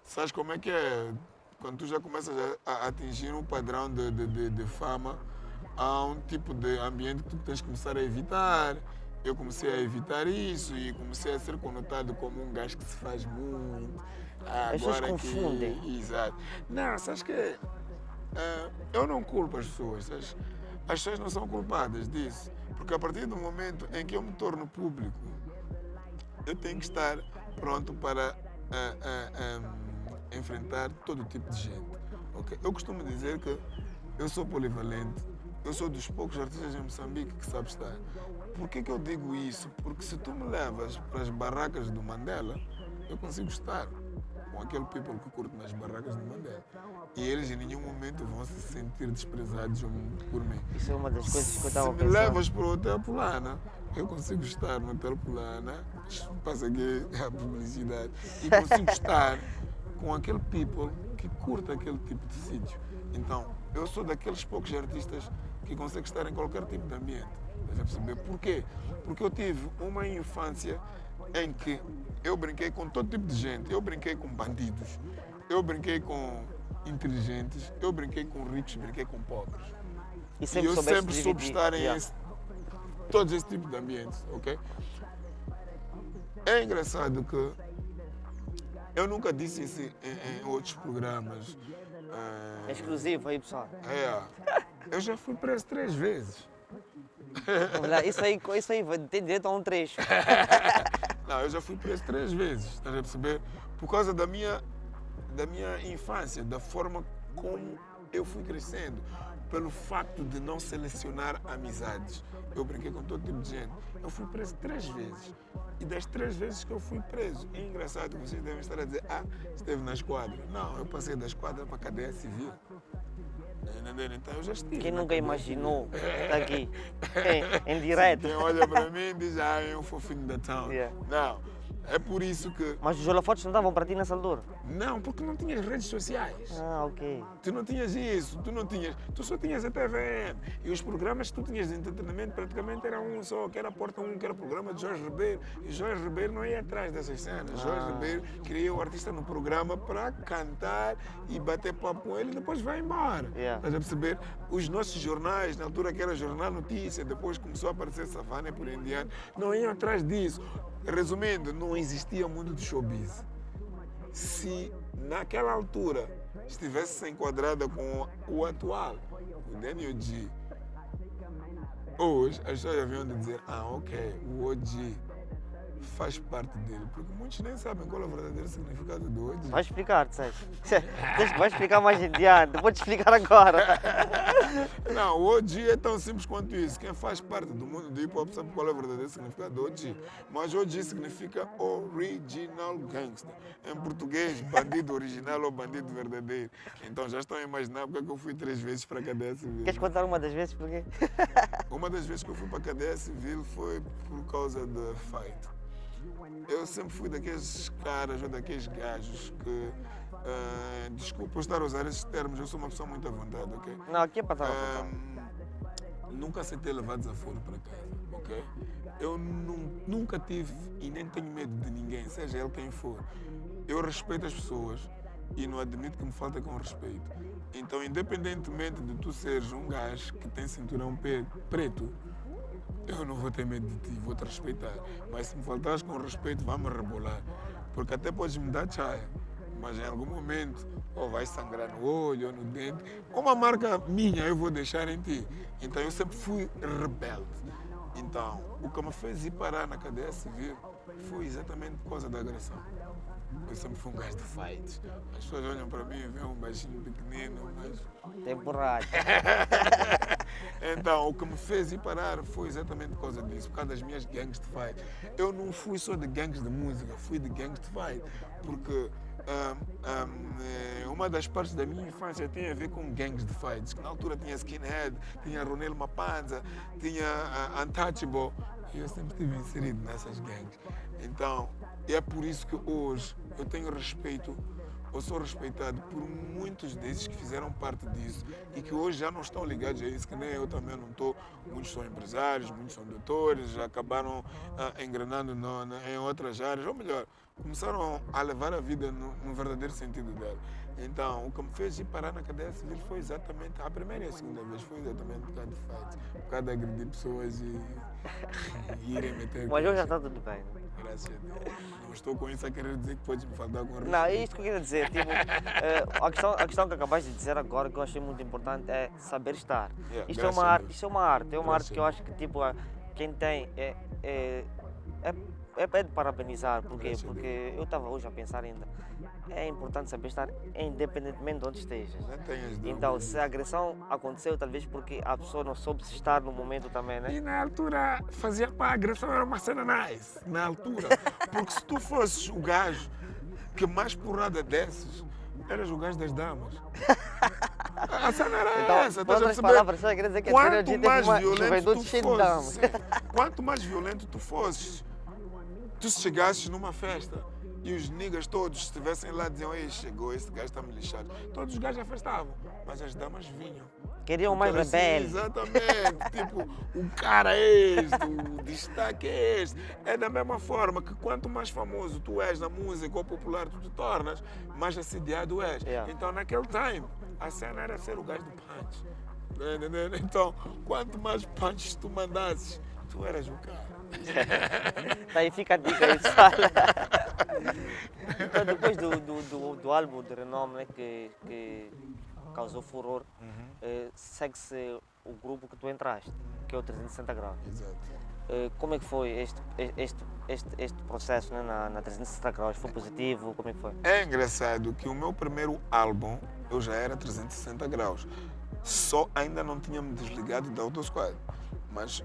sabes como é que é? Quando tu já começas a atingir um padrão de fama, há um tipo de ambiente que tu tens que começar a evitar eu comecei a evitar isso e comecei a ser conotado como um gajo que se faz muito. As pessoas confundem. Exato. Não, sabes que eu não culpo as pessoas. As pessoas não são culpadas disso. Porque a partir do momento em que eu me torno público, eu tenho que estar pronto para enfrentar todo tipo de gente. Okay? Eu costumo dizer que eu sou polivalente, eu sou dos poucos artistas em Moçambique que sabe estar. Por que eu digo isso? Porque se tu me levas para as barracas do Mandela, eu consigo estar com aquele people que curte nas barracas do Mandela. E eles em nenhum momento vão se sentir desprezados por mim. Isso é uma das coisas que eu estava Se me pensando. levas para o Hotel Polana, eu consigo estar no Hotel Polana, passa aqui a publicidade, e consigo estar com aquele people que curta aquele tipo de sítio. Então, eu sou daqueles poucos artistas que conseguem estar em qualquer tipo de ambiente. Estás a perceber? Por quê? Porque eu tive uma infância em que eu brinquei com todo tipo de gente. Eu brinquei com bandidos, eu brinquei com inteligentes, eu brinquei com ricos, brinquei com pobres. E E eu sempre soube dividir. estar em Yeah. todos esses tipos de ambientes, ok? É engraçado que eu nunca disse isso em outros programas. É exclusivo aí, pessoal. Eu já fui preso 3 vezes. Isso aí vai ter direito a um trecho. Não, eu já fui preso 3 vezes, estás a perceber? Por causa da minha infância, da forma como eu fui crescendo, pelo facto de não selecionar amizades. Eu brinquei com todo tipo de gente. Eu fui preso 3 vezes. E das 3 vezes que eu fui preso, é engraçado que vocês devem estar a dizer, esteve na esquadra. Não, eu passei da esquadra para a cadeia civil. Entenderam? Então eu já estive. Quem na nunca cadeia imaginou civil. estar aqui em direto? Quem olha para mim e diz, é um fofinho da town. Yeah. Não, é por isso que... Mas os holofotes não davam para ti nessa altura? Não, porque não tinhas redes sociais. Ah, ok. Tu não tinhas isso, tu só tinhas a TVM. E os programas que tu tinhas de entretenimento praticamente era um só, que era Porta 1, que era o programa de Jorge Ribeiro. E Jorge Ribeiro não ia atrás dessas cenas. Jorge Ribeiro queria o artista no programa para cantar e bater papo com ele e depois vai embora. Yeah. Estás a perceber? Os nossos jornais, na altura que era Jornal Notícia, depois começou a aparecer Savana e por em diante, não iam atrás disso. Resumindo, não existia mundo de showbiz. Se naquela altura estivesse enquadrada com o atual, o Daniel G, hoje as pessoas já vinham dizer, ok, o OG faz parte dele, porque muitos nem sabem qual é o verdadeiro significado do OG. Vai explicar, Sérgio. Vai explicar mais adiante. Vou te explicar agora. Não, o OG é tão simples quanto isso. Quem faz parte do mundo do hip hop sabe qual é o verdadeiro significado do OG. Mas OG significa Original Gangster. Em português, bandido original ou bandido verdadeiro. Então já estão a imaginar porque é que eu fui 3 vezes para a cadeia civil. Queres contar uma das vezes porquê? Uma das vezes que eu fui para a cadeia civil foi por causa de fight. Eu sempre fui daqueles caras ou daqueles gajos que, desculpa eu estar a usar esses termos, eu sou uma pessoa muito à vontade, ok? Não, aqui é para estar à vontade. Nunca aceitei levar desaforo para casa, ok? Eu nunca tive e nem tenho medo de ninguém, seja ele quem for. Eu respeito as pessoas e não admito que me falta com respeito. Então, independentemente de tu seres um gajo que tem cinturão preto, eu não vou ter medo de ti, vou te respeitar. Mas se me faltares com respeito, vai-me rebolar. Porque até podes me dar chaia, mas em algum momento ou vais sangrar no olho ou no dente. Uma marca minha eu vou deixar em ti. Então eu sempre fui rebelde. Então, o que me fez ir parar na cadeia civil foi exatamente por causa da agressão. Eu sempre fui um gajo de fight. As pessoas olham para mim e veem um baixinho pequenino, mas... Tem borracha. Então, o que me fez ir parar foi exatamente por causa disso, por causa das minhas gangues de fight. Eu não fui só de gangues de música, fui de gangues de fight, porque uma das partes da minha infância tem a ver com gangues de fights, que na altura tinha Skinhead, tinha Ronel Mapanza, tinha Untouchable, e eu sempre estive inserido nessas gangues. Então, é por isso que hoje eu tenho respeito, eu sou respeitado por muitos desses que fizeram parte disso e que hoje já não estão ligados a isso, que nem eu também não estou. Muitos são empresários, muitos são doutores, já acabaram engrenando em outras áreas, ou melhor, começaram a levar a vida no verdadeiro sentido dela. Então, o que me fez ir parar na cadeia civil foi exatamente, a primeira e a segunda vez, foi exatamente por causa de fights, por causa de agredir pessoas e irem meter. Mas hoje já está tudo bem. Graças a Deus. Não estou com isso a querer dizer que podes me faltar com respeito. Não, é isto que eu queria dizer. Tipo, a questão que acabaste de dizer agora, que eu achei muito importante, é saber estar. Yeah, Isto é graças uma a arte, Deus. isto é uma arte. É uma Graças arte que a eu acho que tipo, quem tem é de parabenizar. Porquê? Graças a Porque eu estava hoje a pensar ainda. É importante saber estar independentemente de onde estejas. Não tenhas dúvida. Então, se a agressão aconteceu, talvez porque a pessoa não soube se estar no momento também, né? E na altura fazia para a agressão era uma cena nice, na altura. Porque se tu fosses o gajo que mais porrada desses, eras o gajo das damas. A cena era Então, essa, por estás a outras perceber? palavras, você quer dizer que a Quanto Trinity teve mais uma violento juventude tu cheia de damas. fosses, quanto mais violento tu fosses, tu chegasses numa festa e os niggas todos estivessem lá e diziam: ei, chegou, esse gajo está-me lixado. Todos os gajos afastavam, mas as damas vinham. Queriam mais Era assim, rebelde. exatamente. Tipo, o cara é este, o destaque é este. É da mesma forma que quanto mais famoso tu és na música ou popular tu te tornas, mais assediado és. Yeah. Então, naquele time, a cena era ser o gajo do punch. Tá entendendo? Então, quanto mais punches tu mandasses, tu eras o cara. Daí fica a dica aí, pessoal. Então, depois do álbum de renome, né, que causou furor, segue-se o grupo que tu entraste, que é o 360 Graus. Exato. Como é que foi este processo, né, na 360 Graus? Foi positivo? Como é que foi? É engraçado que o meu primeiro álbum, eu já era 360 graus. Só ainda não tinha me desligado da Autosquad. Mas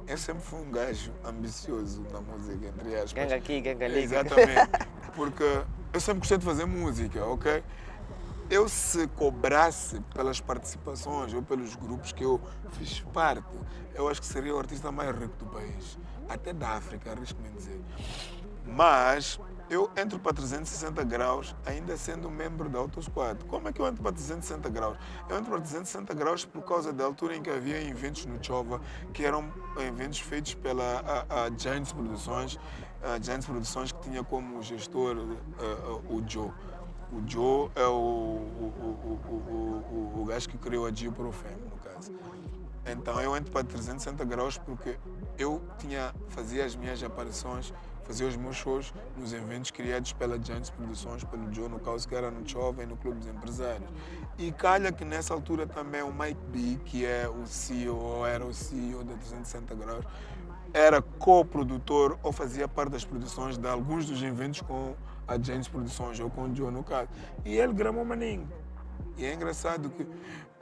eu sempre fui um gajo ambicioso na música, entre aspas. Ganga aqui, ganga ali. Exatamente. Porque eu sempre gostei de fazer música, ok? Eu se cobrasse pelas participações ou pelos grupos que eu fiz parte, eu acho que seria o artista mais rico do país. Até da África, arrisco-me dizer. Mas eu entro para 360 graus ainda sendo membro da Autosquad. Como é que eu entro para 360 graus? Eu entro para 360 graus por causa da altura em que havia eventos no Chova, que eram eventos feitos pela a Giants Produções, a Giants Produções que tinha como gestor o Joe. O Joe é o gajo que criou a Gio Profem, no caso. Então eu entro para 360 graus porque eu fazia as minhas aparições, fazia os meus shows nos eventos criados pela Giants Produções, pelo Joe, no caso que era no Chova e no Clube dos Empresários. E calha que nessa altura também o Mike B, que é o CEO, ou era o CEO da 360 graus, era co-produtor ou fazia parte das produções de alguns dos eventos com a Giants Produções ou com o Joe, no caso. E ele gramou maninho. E é engraçado que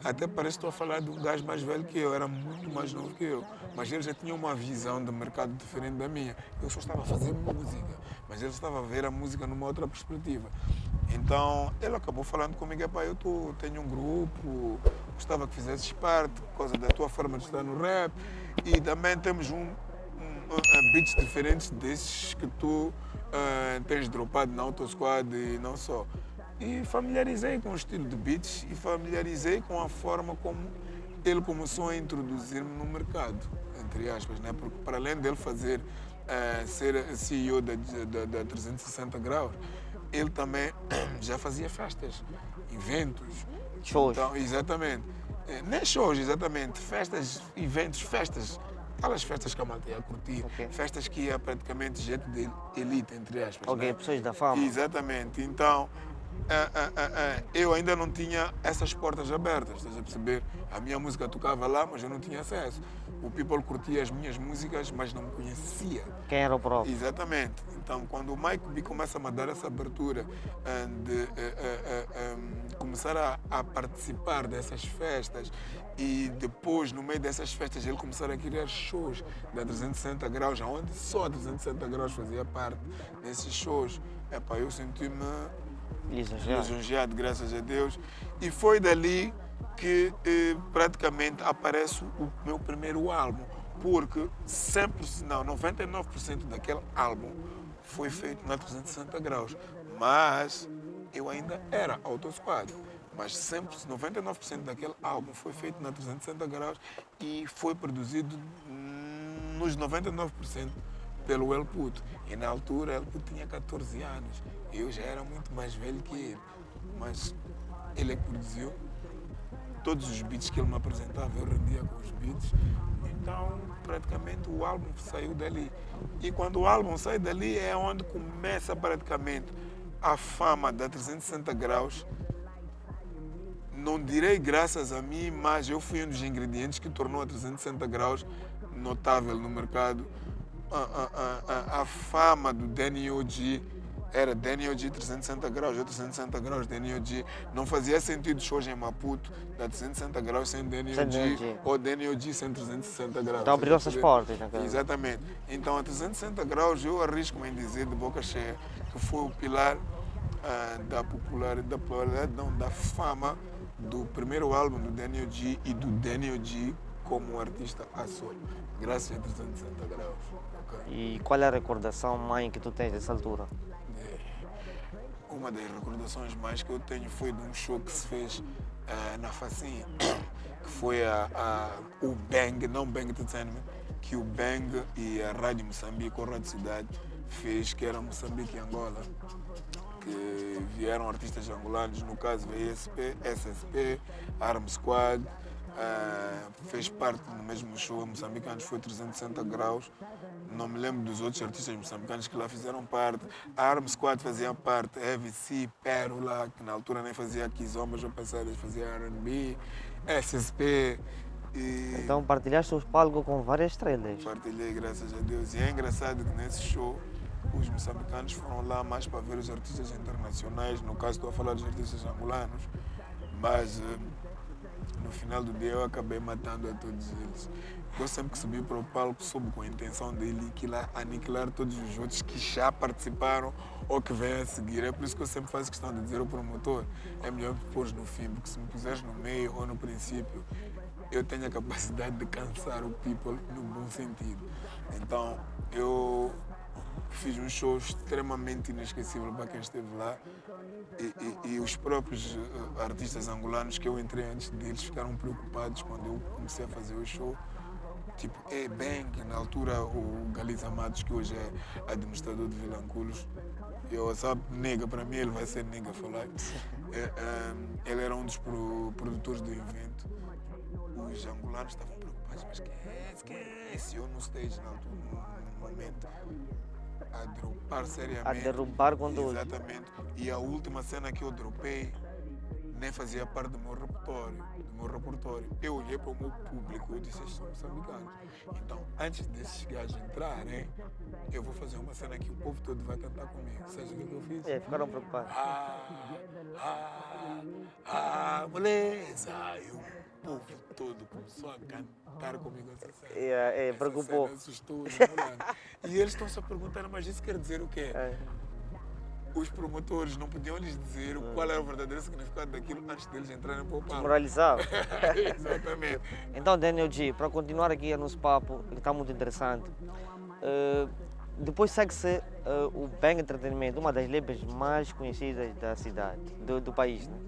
até parece que estou a falar de um gajo mais velho que eu, era muito mais novo que eu. Mas ele já tinha uma visão de mercado diferente da minha. Eu só estava a fazer música, mas ele estava a ver a música numa outra perspectiva. Então ele acabou falando comigo: eu tenho um grupo, gostava que fizesses parte por causa da tua forma de estar no rap. E também temos beats diferentes desses que tu tens dropado na Autosquad e não só. E familiarizei com o estilo de beats e familiarizei com a forma como ele começou a introduzir-me no mercado, entre aspas, né? Porque para além dele ser CEO da 360 graus, ele também já fazia festas, eventos. Shows. Então, exatamente. Nem shows, exatamente. Festas, eventos, festas. Aquelas festas que a malta ia curtir. Okay. Festas que ia praticamente gente de elite, entre aspas. Ok, né? pessoas da fama. Exatamente. Então, eu ainda não tinha essas portas abertas, estás a perceber? A minha música tocava lá, mas eu não tinha acesso. O people curtia as minhas músicas, mas não me conhecia. Quem era o próprio? Exatamente. Então, quando o Mike B começa a me dar essa abertura de começar a participar dessas festas e depois, no meio dessas festas, ele começar a criar shows da 360 graus, onde só a 360 graus fazia parte desses shows, eu senti-me lisonjeado, graças a Deus. E foi dali que praticamente aparece o meu primeiro álbum, porque 99% daquele álbum foi feito na 360 graus, mas eu ainda era Autosquad. Mas 99% daquele álbum foi feito na 360 graus e foi produzido nos 99% pelo El Puto. E na altura El Puto tinha 14 anos. Eu já era muito mais velho que ele. mas ele é que produziu. Todos os beats que ele me apresentava, eu rendia com os beats. Então, praticamente, o álbum saiu dali. E quando o álbum sai dali, é onde começa praticamente a fama da 360 graus. Não direi graças a mim, mas eu fui um dos ingredientes que tornou a 360 graus notável no mercado. A fama do Danny OG era Danny OG 360 graus, eu 360 graus, Danny OG. Não fazia sentido shows em Maputo da 360 graus sem Danny OG ou Danny OG sem 360 graus. Então abriu essas portas. Exatamente. Então a 360 graus eu arrisco-me em dizer de boca cheia que foi o pilar da popularidade, não, da fama do primeiro álbum do Danny OG e do Danny OG como artista a solo, graças a 360 graus. Okay? E qual é a recordação mãe que tu tens dessa altura? Uma das recordações mais que eu tenho foi de um show que se fez na Facinha, que foi o Bang, não Bang Entertainment, que o Bang e a Rádio Moçambique, ou Rádio Cidade, fez, que era Moçambique e Angola, que vieram artistas angolanos, no caso veio ESP, SSP, Arm Squad, fez parte do mesmo show moçambicanos, foi 360 graus. Não me lembro dos outros artistas moçambicanos que lá fizeram parte. A Arm Squad fazia parte, EVC, Pérola, que na altura nem fazia Kizombas ou passadas, fazia R&B, SSP. Então partilhaste os palcos com várias estrelas. Partilhei, graças a Deus. E é engraçado que nesse show os moçambicanos foram lá mais para ver os artistas internacionais. No caso, estou a falar dos artistas angolanos. Mas no final do dia eu acabei matando a todos eles. Eu sempre que subi para o palco soube com a intenção de aniquilar todos os outros que já participaram ou que vêm a seguir. É por isso que eu sempre faço questão de dizer ao promotor, é melhor me pôr no fim, porque se me puseres no meio ou no princípio, eu tenho a capacidade de cansar o people no bom sentido. Então eu fiz um show extremamente inesquecível para quem esteve lá. E os próprios artistas angolanos que eu entrei antes deles ficaram preocupados quando eu comecei a fazer o show. Tipo, Bang, na altura o Galiza Matos, que hoje é administrador de Vilanculos, eu sabe, nega, para mim ele vai ser nega falar. Ele era um dos produtores do evento. Os angolanos estavam preocupados, mas quem é esse? Eu no stage na altura, no momento. A dropar seriamente. A derrubar com dois. Exatamente. E a última cena que eu dropei nem fazia parte do meu repertório. Eu olhei para o meu público e disse, estes são moçambicanos. Então, antes desses gajos entrarem, eu vou fazer uma cena que o povo todo vai cantar comigo. Sabe o que eu fiz? Ficaram preocupados. Beleza! E o povo todo começou a cantar comigo essa cena. Preocupou. Essa cena assustou os angolanos. E eles estão se perguntando, mas isso quer dizer o quê? Os promotores não podiam lhes dizer qual era o verdadeiro significado daquilo antes deles entrarem para o palco. Desmoralizado. Exatamente. Então, Daniel G, para continuar aqui o nosso papo, que está muito interessante, depois segue-se o Bang Entretenimento, uma das labels mais conhecidas da cidade, do país. Né?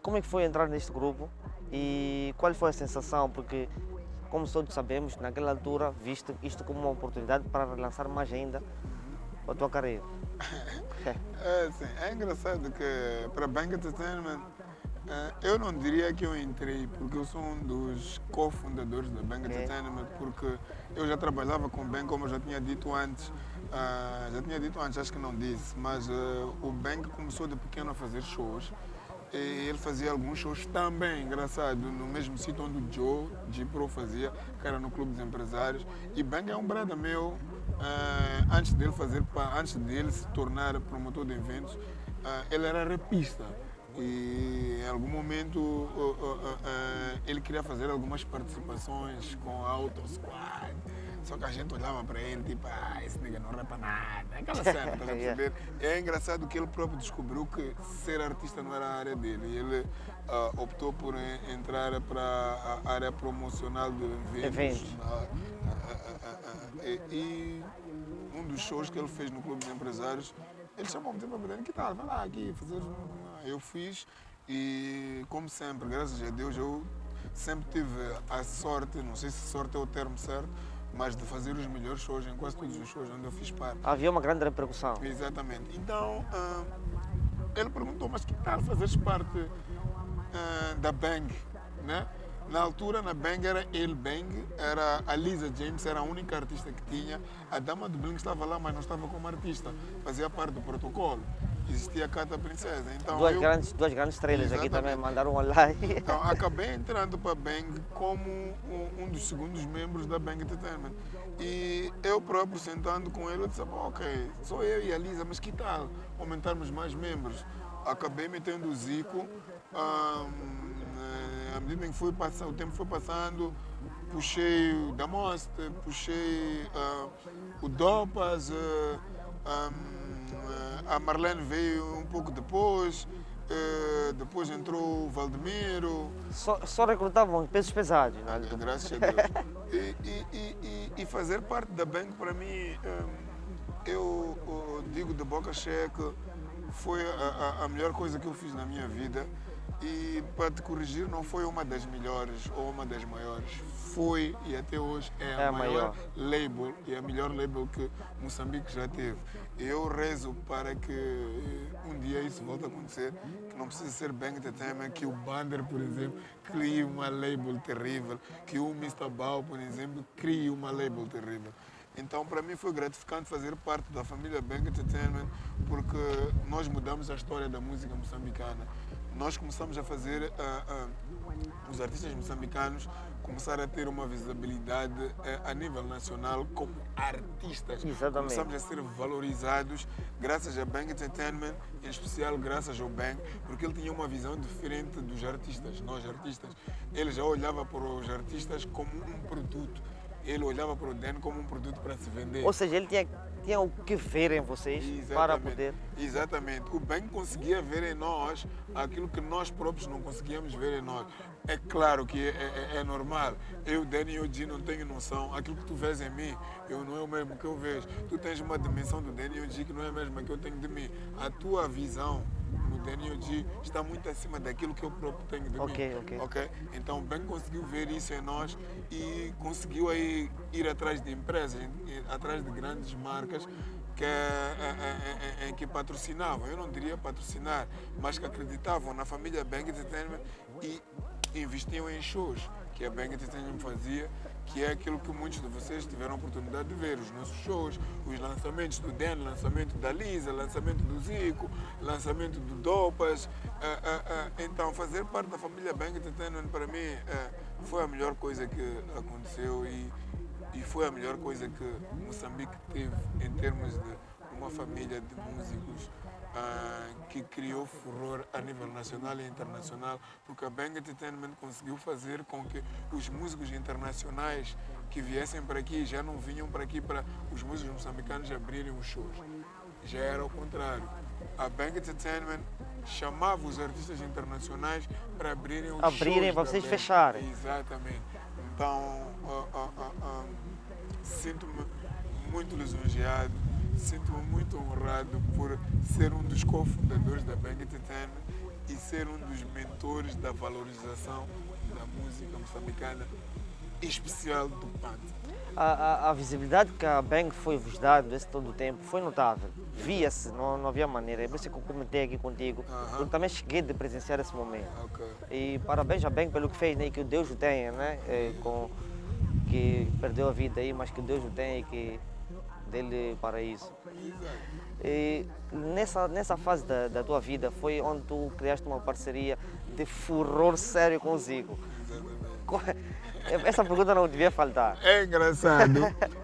Como é que foi entrar neste grupo e qual foi a sensação? Porque, como todos sabemos, naquela altura, viste isto como uma oportunidade para relançar mais ainda a tua carreira. É engraçado que para Bang Entertainment eu não diria que eu entrei, porque eu sou um dos cofundadores da Bang Entertainment, porque eu já trabalhava com o Bang, como eu já tinha dito antes. Acho que não disse, mas o Bang começou de pequeno a fazer shows. E ele fazia alguns shows também, engraçado, no mesmo sítio onde o Joe G-Pro fazia, que era no Clube dos Empresários. E Bang é um brother meu, antes dele se tornar promotor de eventos, ele era rapista. E em algum momento ele queria fazer algumas participações com a Auto Squad. Só que a gente olhava para ele, tipo, esse nigga não rapa nada. Aquela cena, tá a perceber? É engraçado que ele próprio descobriu que ser artista não era a área dele. E ele optou por entrar para a área promocional de eventos. E um dos shows que ele fez no Clube dos Empresários, ele chamou-me para dizer, que tal, vai lá aqui fazer. Eu fiz e, como sempre, graças a Deus, eu sempre tive a sorte, não sei se sorte é o termo certo, mas de fazer os melhores shows em quase todos os shows onde eu fiz parte. Havia uma grande repercussão. Exatamente. Então, ele perguntou, mas que tal fazeres parte da Bang, né? Na altura, na Bang era ele Bang, era a Lisa James, era a única artista que tinha. A Dama do Bling estava lá, mas não estava como artista, fazia parte do protocolo. Existia a Cata Princesa. Então, duas grandes estrelas aqui Exatamente. também mandaram online. Então, acabei entrando para a Bang como um dos segundos membros da Bang Entertainment. E eu próprio, sentando com ele, eu disse, ok, sou eu e a Lisa, mas que tal aumentarmos mais membros? Acabei metendo o Zico. À medida em que o tempo foi passando, puxei o Damost, puxei o Dopas, a Marlene veio um pouco depois, depois entrou o Valdemiro. Só recrutavam pesos pesados, não é? Graças a Deus. E fazer parte da Bang, para mim, eu digo de boca cheia que foi a melhor coisa que eu fiz na minha vida. E para te corrigir, não foi uma das melhores ou uma das maiores. Foi e até hoje é a maior label e a melhor label que Moçambique já teve. Eu rezo para que um dia isso volte a acontecer, que não precisa ser Bang Entertainment, que o Bander, por exemplo, crie uma label terrível, que o Mr. Bao, por exemplo, crie uma label terrível. Então, para mim foi gratificante fazer parte da família Bang Entertainment, porque nós mudamos a história da música moçambicana. Nós começamos a fazer os artistas moçambicanos começar a ter uma visibilidade a nível nacional como artistas. Exatamente. Começamos a ser valorizados graças a Bang Entertainment, em especial graças ao Bang, porque ele tinha uma visão diferente dos artistas, nós artistas. Ele já olhava para os artistas como um produto. Ele olhava para o Dan como um produto para se vender. Ou seja, ele tinha o que ver em vocês. Exatamente. Para poder... Exatamente. O Bang conseguia ver em nós aquilo que nós próprios não conseguíamos ver em nós. É claro que é normal. Eu, Danny e o G não tenho noção. Aquilo que tu vês em mim, eu não é o mesmo que eu vejo. Tu tens uma dimensão do Danny e o G que não é a mesma que eu tenho de mim. A tua visão no Danny e o G está muito acima daquilo que eu próprio tenho de mim. Ok? Então o Bang conseguiu ver isso em nós e conseguiu aí ir atrás de empresas, atrás de grandes marcas que patrocinavam, eu não diria patrocinar, mas que acreditavam na família Bang Entertainment e investiam em shows que a Bang Entertainment fazia, que é aquilo que muitos de vocês tiveram a oportunidade de ver, os nossos shows, os lançamentos do Dan, lançamento da Lisa, lançamento do Zico, lançamento do Dopas. Então, fazer parte da família Bang Entertainment para mim foi a melhor coisa que aconteceu e foi a melhor coisa que Moçambique teve em termos de uma família de músicos que criou furor a nível nacional e internacional, porque a Bang Entertainment conseguiu fazer com que os músicos internacionais que viessem para aqui já não vinham para aqui para os músicos moçambicanos abrirem os shows. Já era o contrário. A Bang Entertainment chamava os artistas internacionais para abrirem os shows. Abrirem para vocês fecharem. Exatamente. Então, sinto-me muito lisonjeado, sinto-me muito honrado por ser um dos cofundadores da Bang Entertainment e ser um dos mentores da valorização da música moçambicana, em especial do Panta. A visibilidade que a Bang foi-vos dando esse todo o tempo foi notável. Via-se, não havia maneira. É por isso que eu comentei aqui contigo, porque também cheguei de presenciar esse momento. E parabéns a Bang pelo que fez, né? E que Deus o tenha, né? Que perdeu a vida aí, mas que Deus o tenha e que dele para isso. E nessa fase da tua vida foi onde tu criaste uma parceria de furor sério com o Zico. Essa pergunta não devia faltar. É engraçado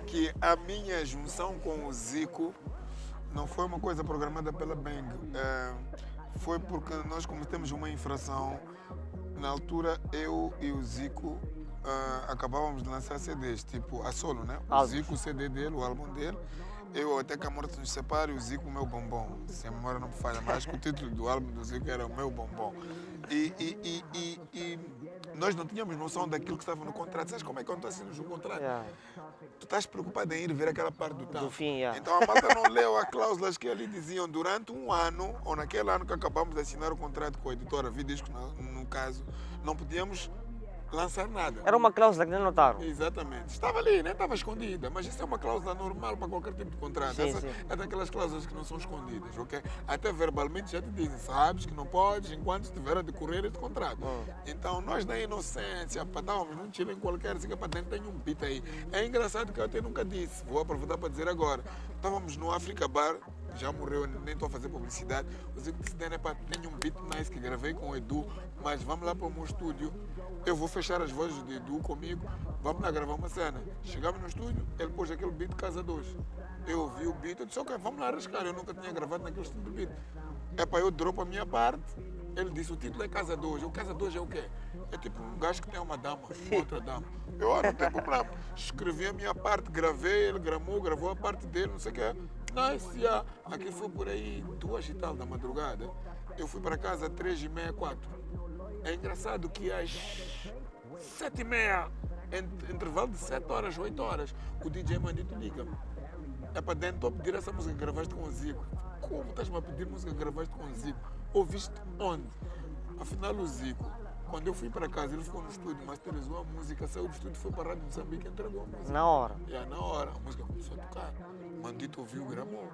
que a minha junção com o Zico não foi uma coisa programada pela Bang. Foi porque nós cometemos uma infração. Na altura, eu e o Zico acabávamos de lançar CDs, tipo a solo, né? O Zico, o CD dele, o álbum dele. Eu até que a morte nos separe, o Zico, o meu bombom. Se a memória não me falha mais, que o título do álbum do Zico era o meu bombom. E nós não tínhamos noção daquilo que estava no contrato. Sabes como é que quando tu assinas um contrato? Tu estás preocupado em ir ver aquela parte do fim. Então a malta não leu as cláusulas que ali diziam durante um ano, ou naquele ano que acabamos de assinar o contrato com a editora Vidisco, no caso, não podíamos lançar nada. Era uma cláusula que nem notaram. Exatamente. Estava ali, né? Estava escondida. Mas isso é uma cláusula normal para qualquer tipo de contrato. Sim, Essa sim. é daquelas cláusulas que não são escondidas, ok? Até verbalmente já te dizem, sabes que não podes enquanto estiver a decorrer este contrato. Então, nós na inocência, para darmos num chile em qualquer, assim, para dentro tem um beat aí. É engraçado que eu até nunca disse, vou aproveitar para dizer agora. Estávamos no Africa Bar, já morreu, nem estou a fazer publicidade. O Zico disse, tenho um beat nice que gravei com o Edu, mas vamos lá para o meu estúdio. Eu vou fechar as vozes do Edu comigo, vamos lá gravar uma cena. Chegamos no estúdio, ele pôs aquele beat Casa 2. Eu ouvi o beat, eu disse, ok, vamos lá arriscar. Eu nunca tinha gravado naquele estilo de beat. É para eu dropo a minha parte. Ele disse, o título é Casa 2. O Casa 2 é o quê? É tipo um gajo que tem uma dama, uma outra dama. Eu, não tem problema. Escrevi a minha parte, gravei, ele gravou a parte dele, não sei o quê. Nice, yeah. Aqui foi por aí 2 e tal da madrugada. Eu fui para casa às 3h30, 4. É engraçado que às 7h30, intervalo de 7 horas, 8 horas, o DJ Mandito liga-me. É para dentro, estou a pedir essa música que gravaste com o Zico. Como estás-me a pedir música que gravaste com o Zico? Ouviste onde? Afinal, o Zico, quando eu fui para casa, ele ficou no estúdio, masterizou a música, saiu do estúdio, foi para a Rádio Moçambique e entregou a música. Na hora. Na hora, a música começou a tocar. Mandito ouviu, gravou.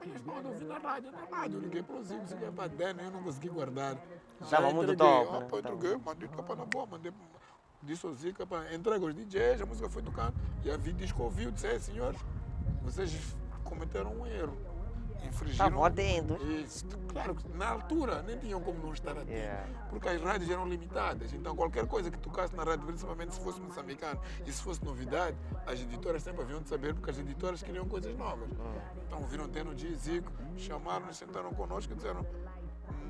Eles não ouvir na rádio. Eu liguei para o Zico, Zico é para dentro, eu não consegui guardar. Estava muito entreguei. top, né? Eu entreguei, Mandito para na boa, mandei. Disse ao Zico, entrega os DJs, a música foi tocando. E a Vi disco ouviu, disse, senhores, vocês cometeram um erro. Infringiram. Estavam atentos. Isso. Claro que na altura nem tinham como não estar atentos, porque as rádios eram limitadas. Então qualquer coisa que tocasse na rádio, principalmente se fosse moçambicano e se fosse novidade, as editoras sempre haviam de saber, porque as editoras queriam coisas novas. Então viram Deno G, Zico, chamaram-nos, sentaram connosco e disseram,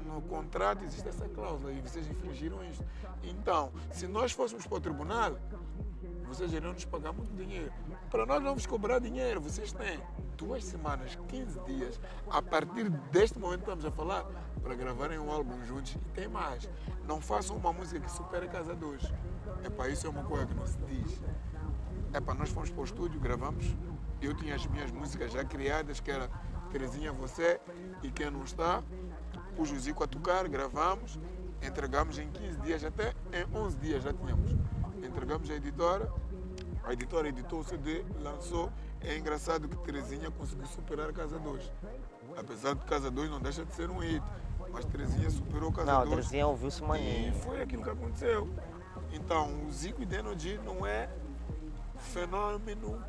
no contrato existe essa cláusula e vocês infringiram isto. Então, se nós fôssemos para o tribunal, vocês iriam nos pagar muito dinheiro. Para nós não vos cobrar dinheiro, vocês têm 2 semanas, 15 dias, a partir deste momento que estamos a falar, para gravarem um álbum juntos. E tem mais, não façam uma música que supere Casa 2. Isso é uma coisa que não se diz. Nós fomos para o estúdio, gravamos, eu tinha as minhas músicas já criadas, que era Terezinha, Você e Quem Não Está, pus o Zico a tocar, gravamos, entregamos em 15 dias, até em 11 dias já tínhamos. Entregamos à editora, a editora editou o CD, lançou. É engraçado que Terezinha conseguiu superar Casa 2. Apesar de Casa 2 não deixa de ser um hit, mas Terezinha superou Casa 2. Não, Terezinha ouviu-se maneiro. E foi aquilo que aconteceu. Então, o Zico e Deno G não é fenômeno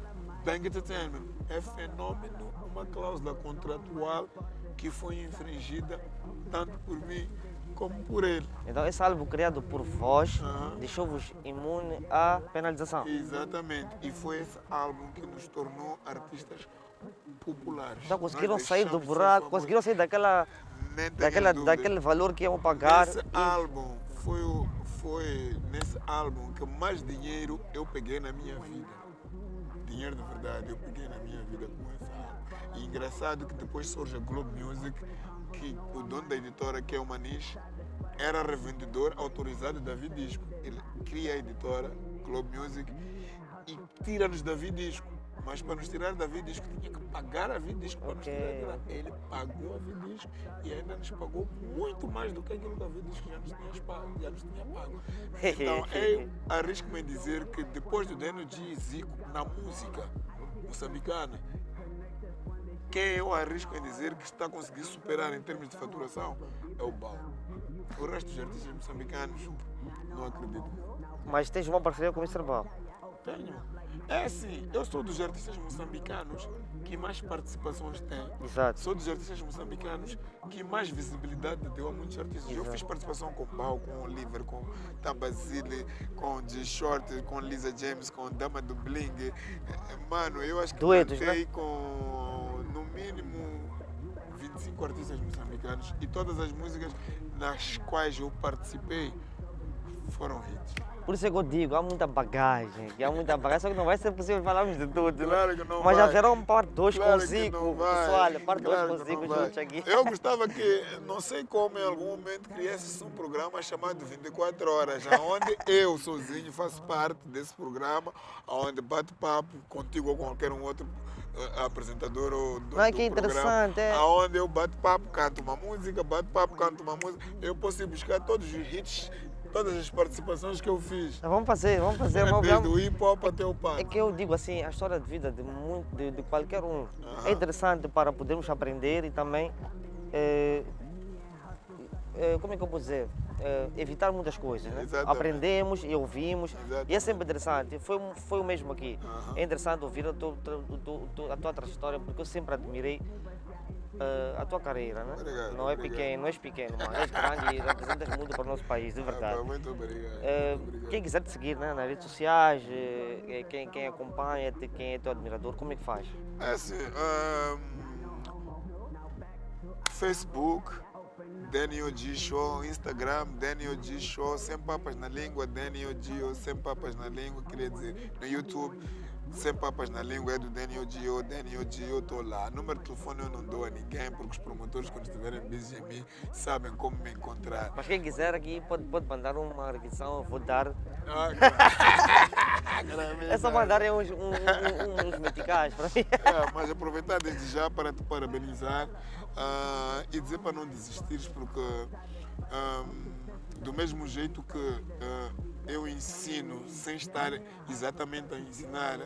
Bang Entertainment, é fenômeno, uma cláusula contratual que foi infringida tanto por mim como por ele. Então esse álbum criado por vós deixou-vos imune à penalização. Exatamente. E foi esse álbum que nos tornou artistas populares. Então conseguiram Nós sair do deixamos de ser buraco, famosos. conseguiram sair Nem tenhas dúvida. daquele valor que iam pagar. Esse álbum foi nesse álbum que mais dinheiro eu peguei na minha vida. Dinheiro de verdade eu peguei na minha vida com esse álbum. E engraçado que depois surge a Globe Music, que o dono da editora, que é o Maniche, era revendedor autorizado da Vidisco. Ele cria a editora, Globe Music, e tira-nos da Vidisco. Mas para nos tirar da Vidisco, tinha que pagar a Vidisco para nos tirar de lá. Ele pagou a Vidisco e ainda nos pagou muito mais do que aquilo que a Vidisco já nos tinha pago. Então, eu arrisco-me em dizer que depois do Deno G e Zico na música moçambicana, quem eu arrisco em dizer que está a conseguir superar em termos de faturação é o Bau. O resto dos artistas moçambicanos, não acredito. Mas tens uma parceria com o Mr. Bau. Tenho. É assim, eu sou dos artistas moçambicanos que mais participações têm. Exato. Sou dos artistas moçambicanos que mais visibilidade deu a muitos artistas. Exato. Eu fiz participação com Bau, com Oliver, com Tabazile, com G-Short, com Lisa James, com Dama do Bling. Mano, eu acho que Duetos, cantei com, no mínimo, 25 artistas moçambicanos e todas as músicas nas quais eu participei foram hits. Por isso é que eu digo, há muita bagagem, só que não vai ser possível falarmos de tudo, Claro que não mas vai. já terão parte 2 Claro com que Zico, não vai. pessoal, parte 2 Claro com que Zico não vai. juntos aqui. Eu gostava que, não sei como, em algum momento criasse um programa chamado 24 Horas, onde eu sozinho faço parte desse programa, onde bate papo contigo ou com qualquer um outro apresentador ou do Não é que é programa, interessante, é? onde eu bato papo, canto uma música, bato papo, canto uma música. Eu posso ir buscar todos os hits todas as participações que eu fiz. Vamos fazer. Desde o hip hop até o É punk. que eu digo assim, a história de vida de qualquer um é interessante para podermos aprender e também, como é que eu posso dizer, evitar muitas coisas, né? Exatamente. Aprendemos e ouvimos e é sempre Exatamente. interessante. Foi o mesmo aqui. É interessante ouvir a tua trajetória porque eu sempre admirei a tua carreira, né? Obrigado, Não é obrigado. pequeno, não és pequeno, mano. És grande e representas muito para o nosso país, de verdade. Muito obrigado. Obrigado. Quem quiser te seguir, né, nas redes sociais, quem acompanha-te, quem é teu admirador, como é que faz? É assim, Facebook, Daniel G Show, Instagram, Daniel G Show, Sem Papas na Língua, Daniel G ou Sem Papas na Língua, queria dizer, no YouTube, Sem Papas na Língua é do Daniel G ou Daniel G, eu estou lá. Número de telefone eu não dou a ninguém, porque os promotores, quando estiverem busy em mim, sabem como me encontrar. Mas quem quiser aqui pode mandar uma requisição, eu vou dar. É só mandar uns meticais para mim. Mas aproveitar desde já para te parabenizar e dizer para não desistires, porque do mesmo jeito que eu ensino sem estar exatamente a ensinar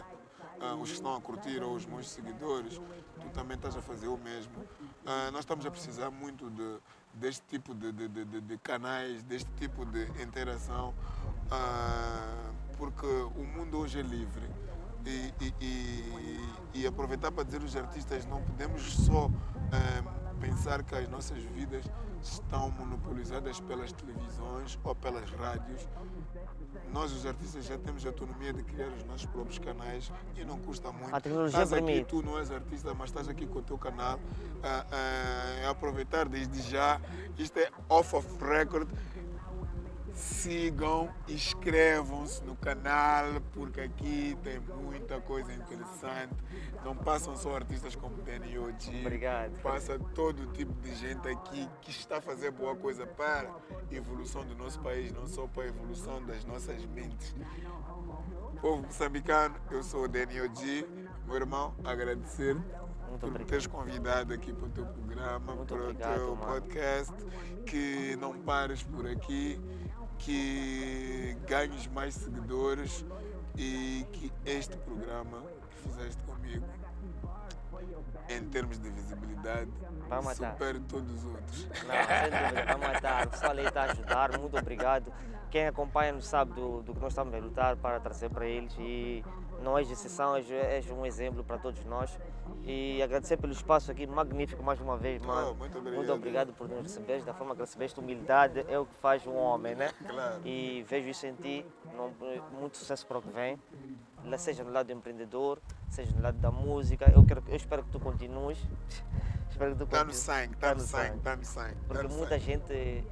os que estão a curtir ou os meus seguidores, tu também estás a fazer o mesmo. Nós estamos a precisar muito deste tipo de canais, deste tipo de interação, porque o mundo hoje é livre. E aproveitar para dizer aos artistas, não podemos só pensar que as nossas vidas estão monopolizadas pelas televisões ou pelas rádios. Nós, os artistas, já temos a autonomia de criar os nossos próprios canais e não custa muito. A tecnologia Estás aqui, permite. tu não és artista, mas estás aqui com o teu canal. Aproveitar desde já, isto é off of record. Sigam, inscrevam-se no canal, porque aqui tem muita coisa interessante. Não passam só artistas como Daniel G. Obrigado. Passa todo tipo de gente aqui que está a fazer boa coisa para a evolução do nosso país, não só para a evolução das nossas mentes. Povo moçambicano, eu sou o Daniel G. Meu irmão, agradecer Muito por obrigado. teres convidado aqui para o teu programa, Muito para o obrigado, teu mano. podcast, que não pares por aqui, que ganhes mais seguidores e que este programa que fizeste comigo, em termos de visibilidade, Vai matar. supere todos os outros. Não, sem dúvida, vai matar. O pessoal aí está a ajudar, muito obrigado. Quem acompanha-nos sabe do que nós estamos a lutar para trazer para eles e não és exceção, és um exemplo para todos nós. E agradecer pelo espaço aqui magnífico mais uma vez, mano. Muito obrigado. Muito obrigado por nos receberes, da forma que recebeste. Humildade é o que faz um homem, né? Claro. E vejo isso em ti, muito sucesso para o que vem, seja no lado do empreendedor, seja no lado da música. Eu espero que tu continues. Espero que tu Está no continues. sangue, Tá está no sangue, está no sangue. Porque tá no muita sangue. gente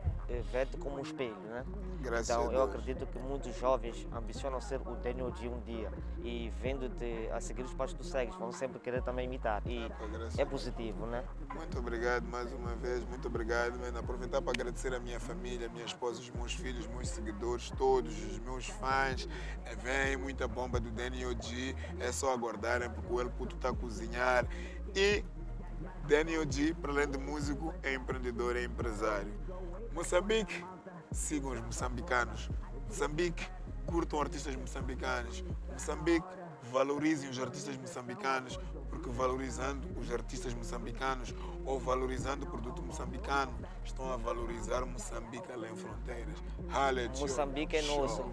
vê-te como um espelho, né? Graças Então a eu Deus. acredito que muitos jovens ambicionam ser o Daniel G um dia e vendo-te a seguir os passos que tu segues, vão sempre querer também imitar e Graças é a Deus. positivo, né? Muito obrigado mais uma vez, muito obrigado, mano. Aproveitar para agradecer a minha família, a minha esposa, os meus filhos, os meus seguidores, todos os meus fãs. Vem muita bomba do Daniel G, é só aguardarem porque o El Puto está a cozinhar. E Daniel G, para além de músico, é empreendedor, é empresário. Moçambique, sigam os moçambicanos. Moçambique, curtam artistas moçambicanos. Moçambique, valorizem os artistas moçambicanos, porque valorizando os artistas moçambicanos ou valorizando o produto moçambicano, estão a valorizar Moçambique além fronteiras. Moçambique é nosso,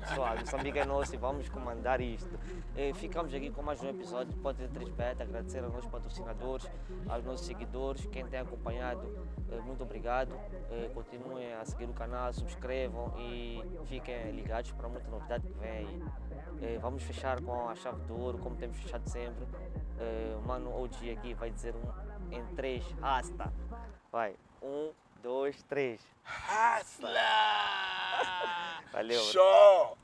pessoal. Moçambique é nosso e vamos comandar isto. Ficamos aqui com mais um episódio de Pode 3 Beta. Agradecer aos nossos patrocinadores, aos nossos seguidores, quem tem acompanhado, muito obrigado. Continuem a seguir o canal, subscrevam e fiquem ligados para muita novidade que vem aí. Vamos fechar com a chave de ouro, como temos fechado sempre. O mano OG aqui vai dizer em 3, rasta. Vai, 1, 2, 3. Hustler! Valeu. Show!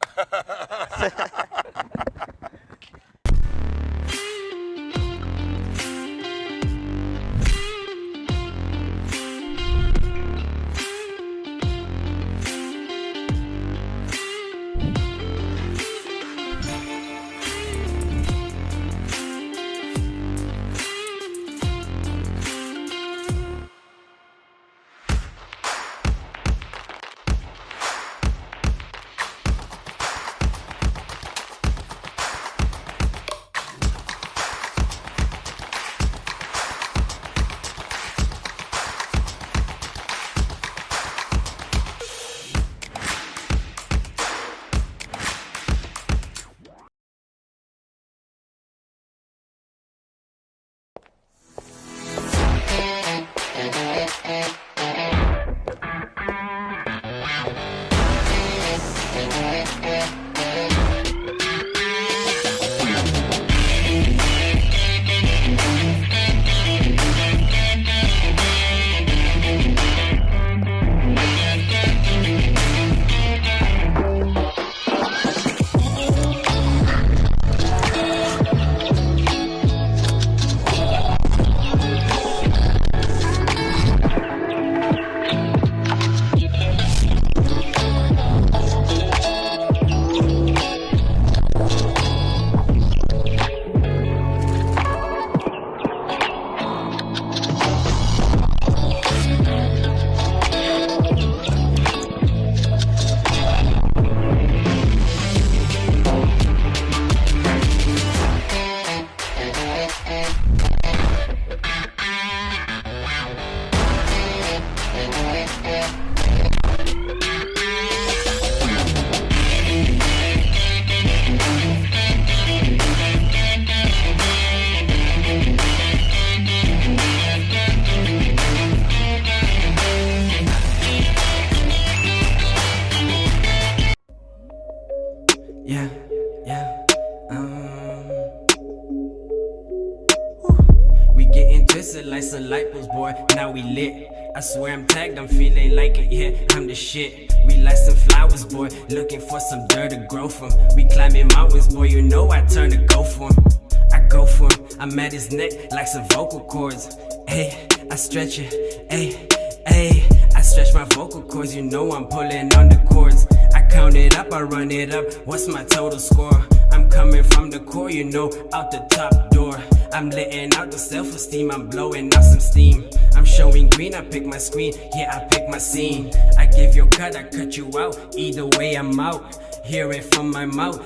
it like some light bulbs, boy. Now we lit. I swear I'm tagged, I'm feeling like it, yeah, I'm the shit. We like some flowers, boy, looking for some dirt to grow from. We climbing mountains, boy, you know I turn to go for him. I go for him, I'm at his neck like some vocal cords. Hey, I stretch it, hey, hey. I stretch my vocal cords, you know I'm pulling on the cords. I count it up, I run it up, what's my total score? I'm coming from the core, you know, out the top door. I'm letting out the self-esteem, I'm blowing out some steam. I'm showing green, I pick my screen, yeah, I pick my scene. I give you a cut, I cut you out, either way I'm out. Hear it from my mouth.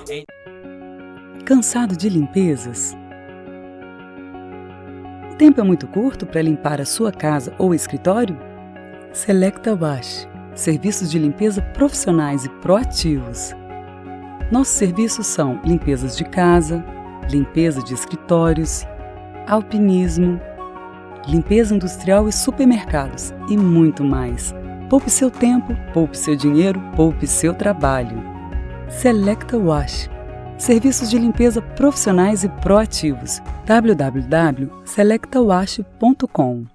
Cansado de limpezas? O tempo é muito curto para limpar a sua casa ou escritório? Selecta Wash, serviços de limpeza profissionais e proativos. Nossos serviços são limpezas de casa, limpeza de escritórios, alpinismo, limpeza industrial e supermercados e muito mais. Poupe seu tempo, poupe seu dinheiro, poupe seu trabalho. Selecta Wash, serviços de limpeza profissionais e proativos. www.selectawash.com.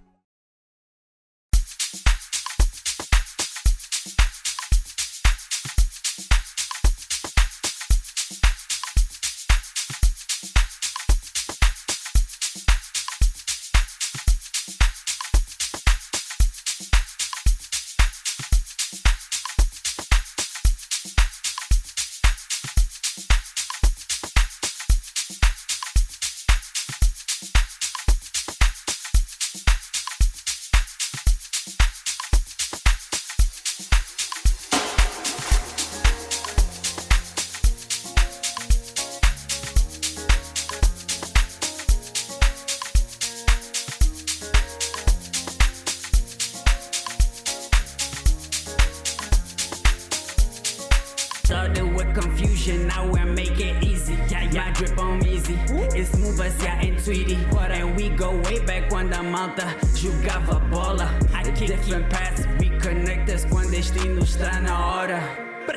Started with confusion, now we're making it easy. My drip on easy, it's smooth as and Tweety. And we go way back quando a malta jogava bola. Different paths, reconnect quando destino está na hora.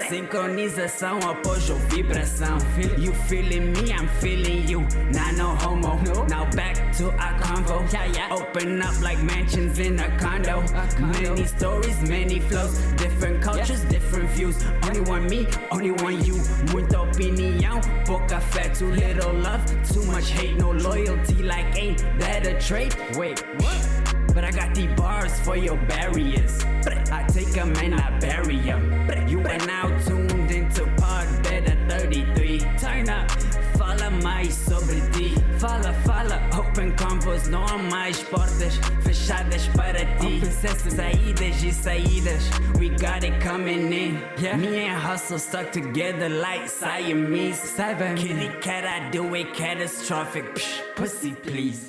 Sincronização, apoio, vibração. You feeling me, I'm feeling you. Nah, no homo. Now back to our convo. Open up like mansions in a condo. Many stories, many flows. Different cultures, different views. Only one me, only one you. Muita opinião, pouca fé. Too little love, too much hate. No loyalty, like ain't that a trait? Wait, what? But I got these bars for your barriers. I take them and I bury them. You are now tuned into Pod Better 33. Turn up, fala mais sobre ti. Fala, open convos, não há mais portas fechadas para ti. Saídas e saídas, we got it coming in. Me and Hustle stuck together like Siamese. Kitty cat, I do it catastrophic. Psh, pussy please.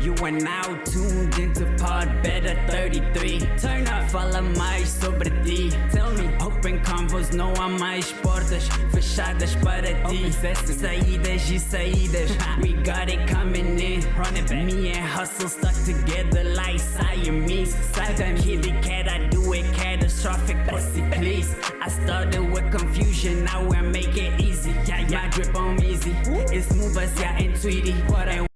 You are now tuned into Pod Better 33. Turn up, fala mais sobre ti. Tell me, open convos, não há mais portas fechadas para ti. Saídas e saídas, we got it coming in. Me and Hustle stuck together like Siamese. Kitty cat, I do it catastrophic. Pussy please. I started with confusion, now we're making it easy. My drip on easy, it's smooth as and Tweety. And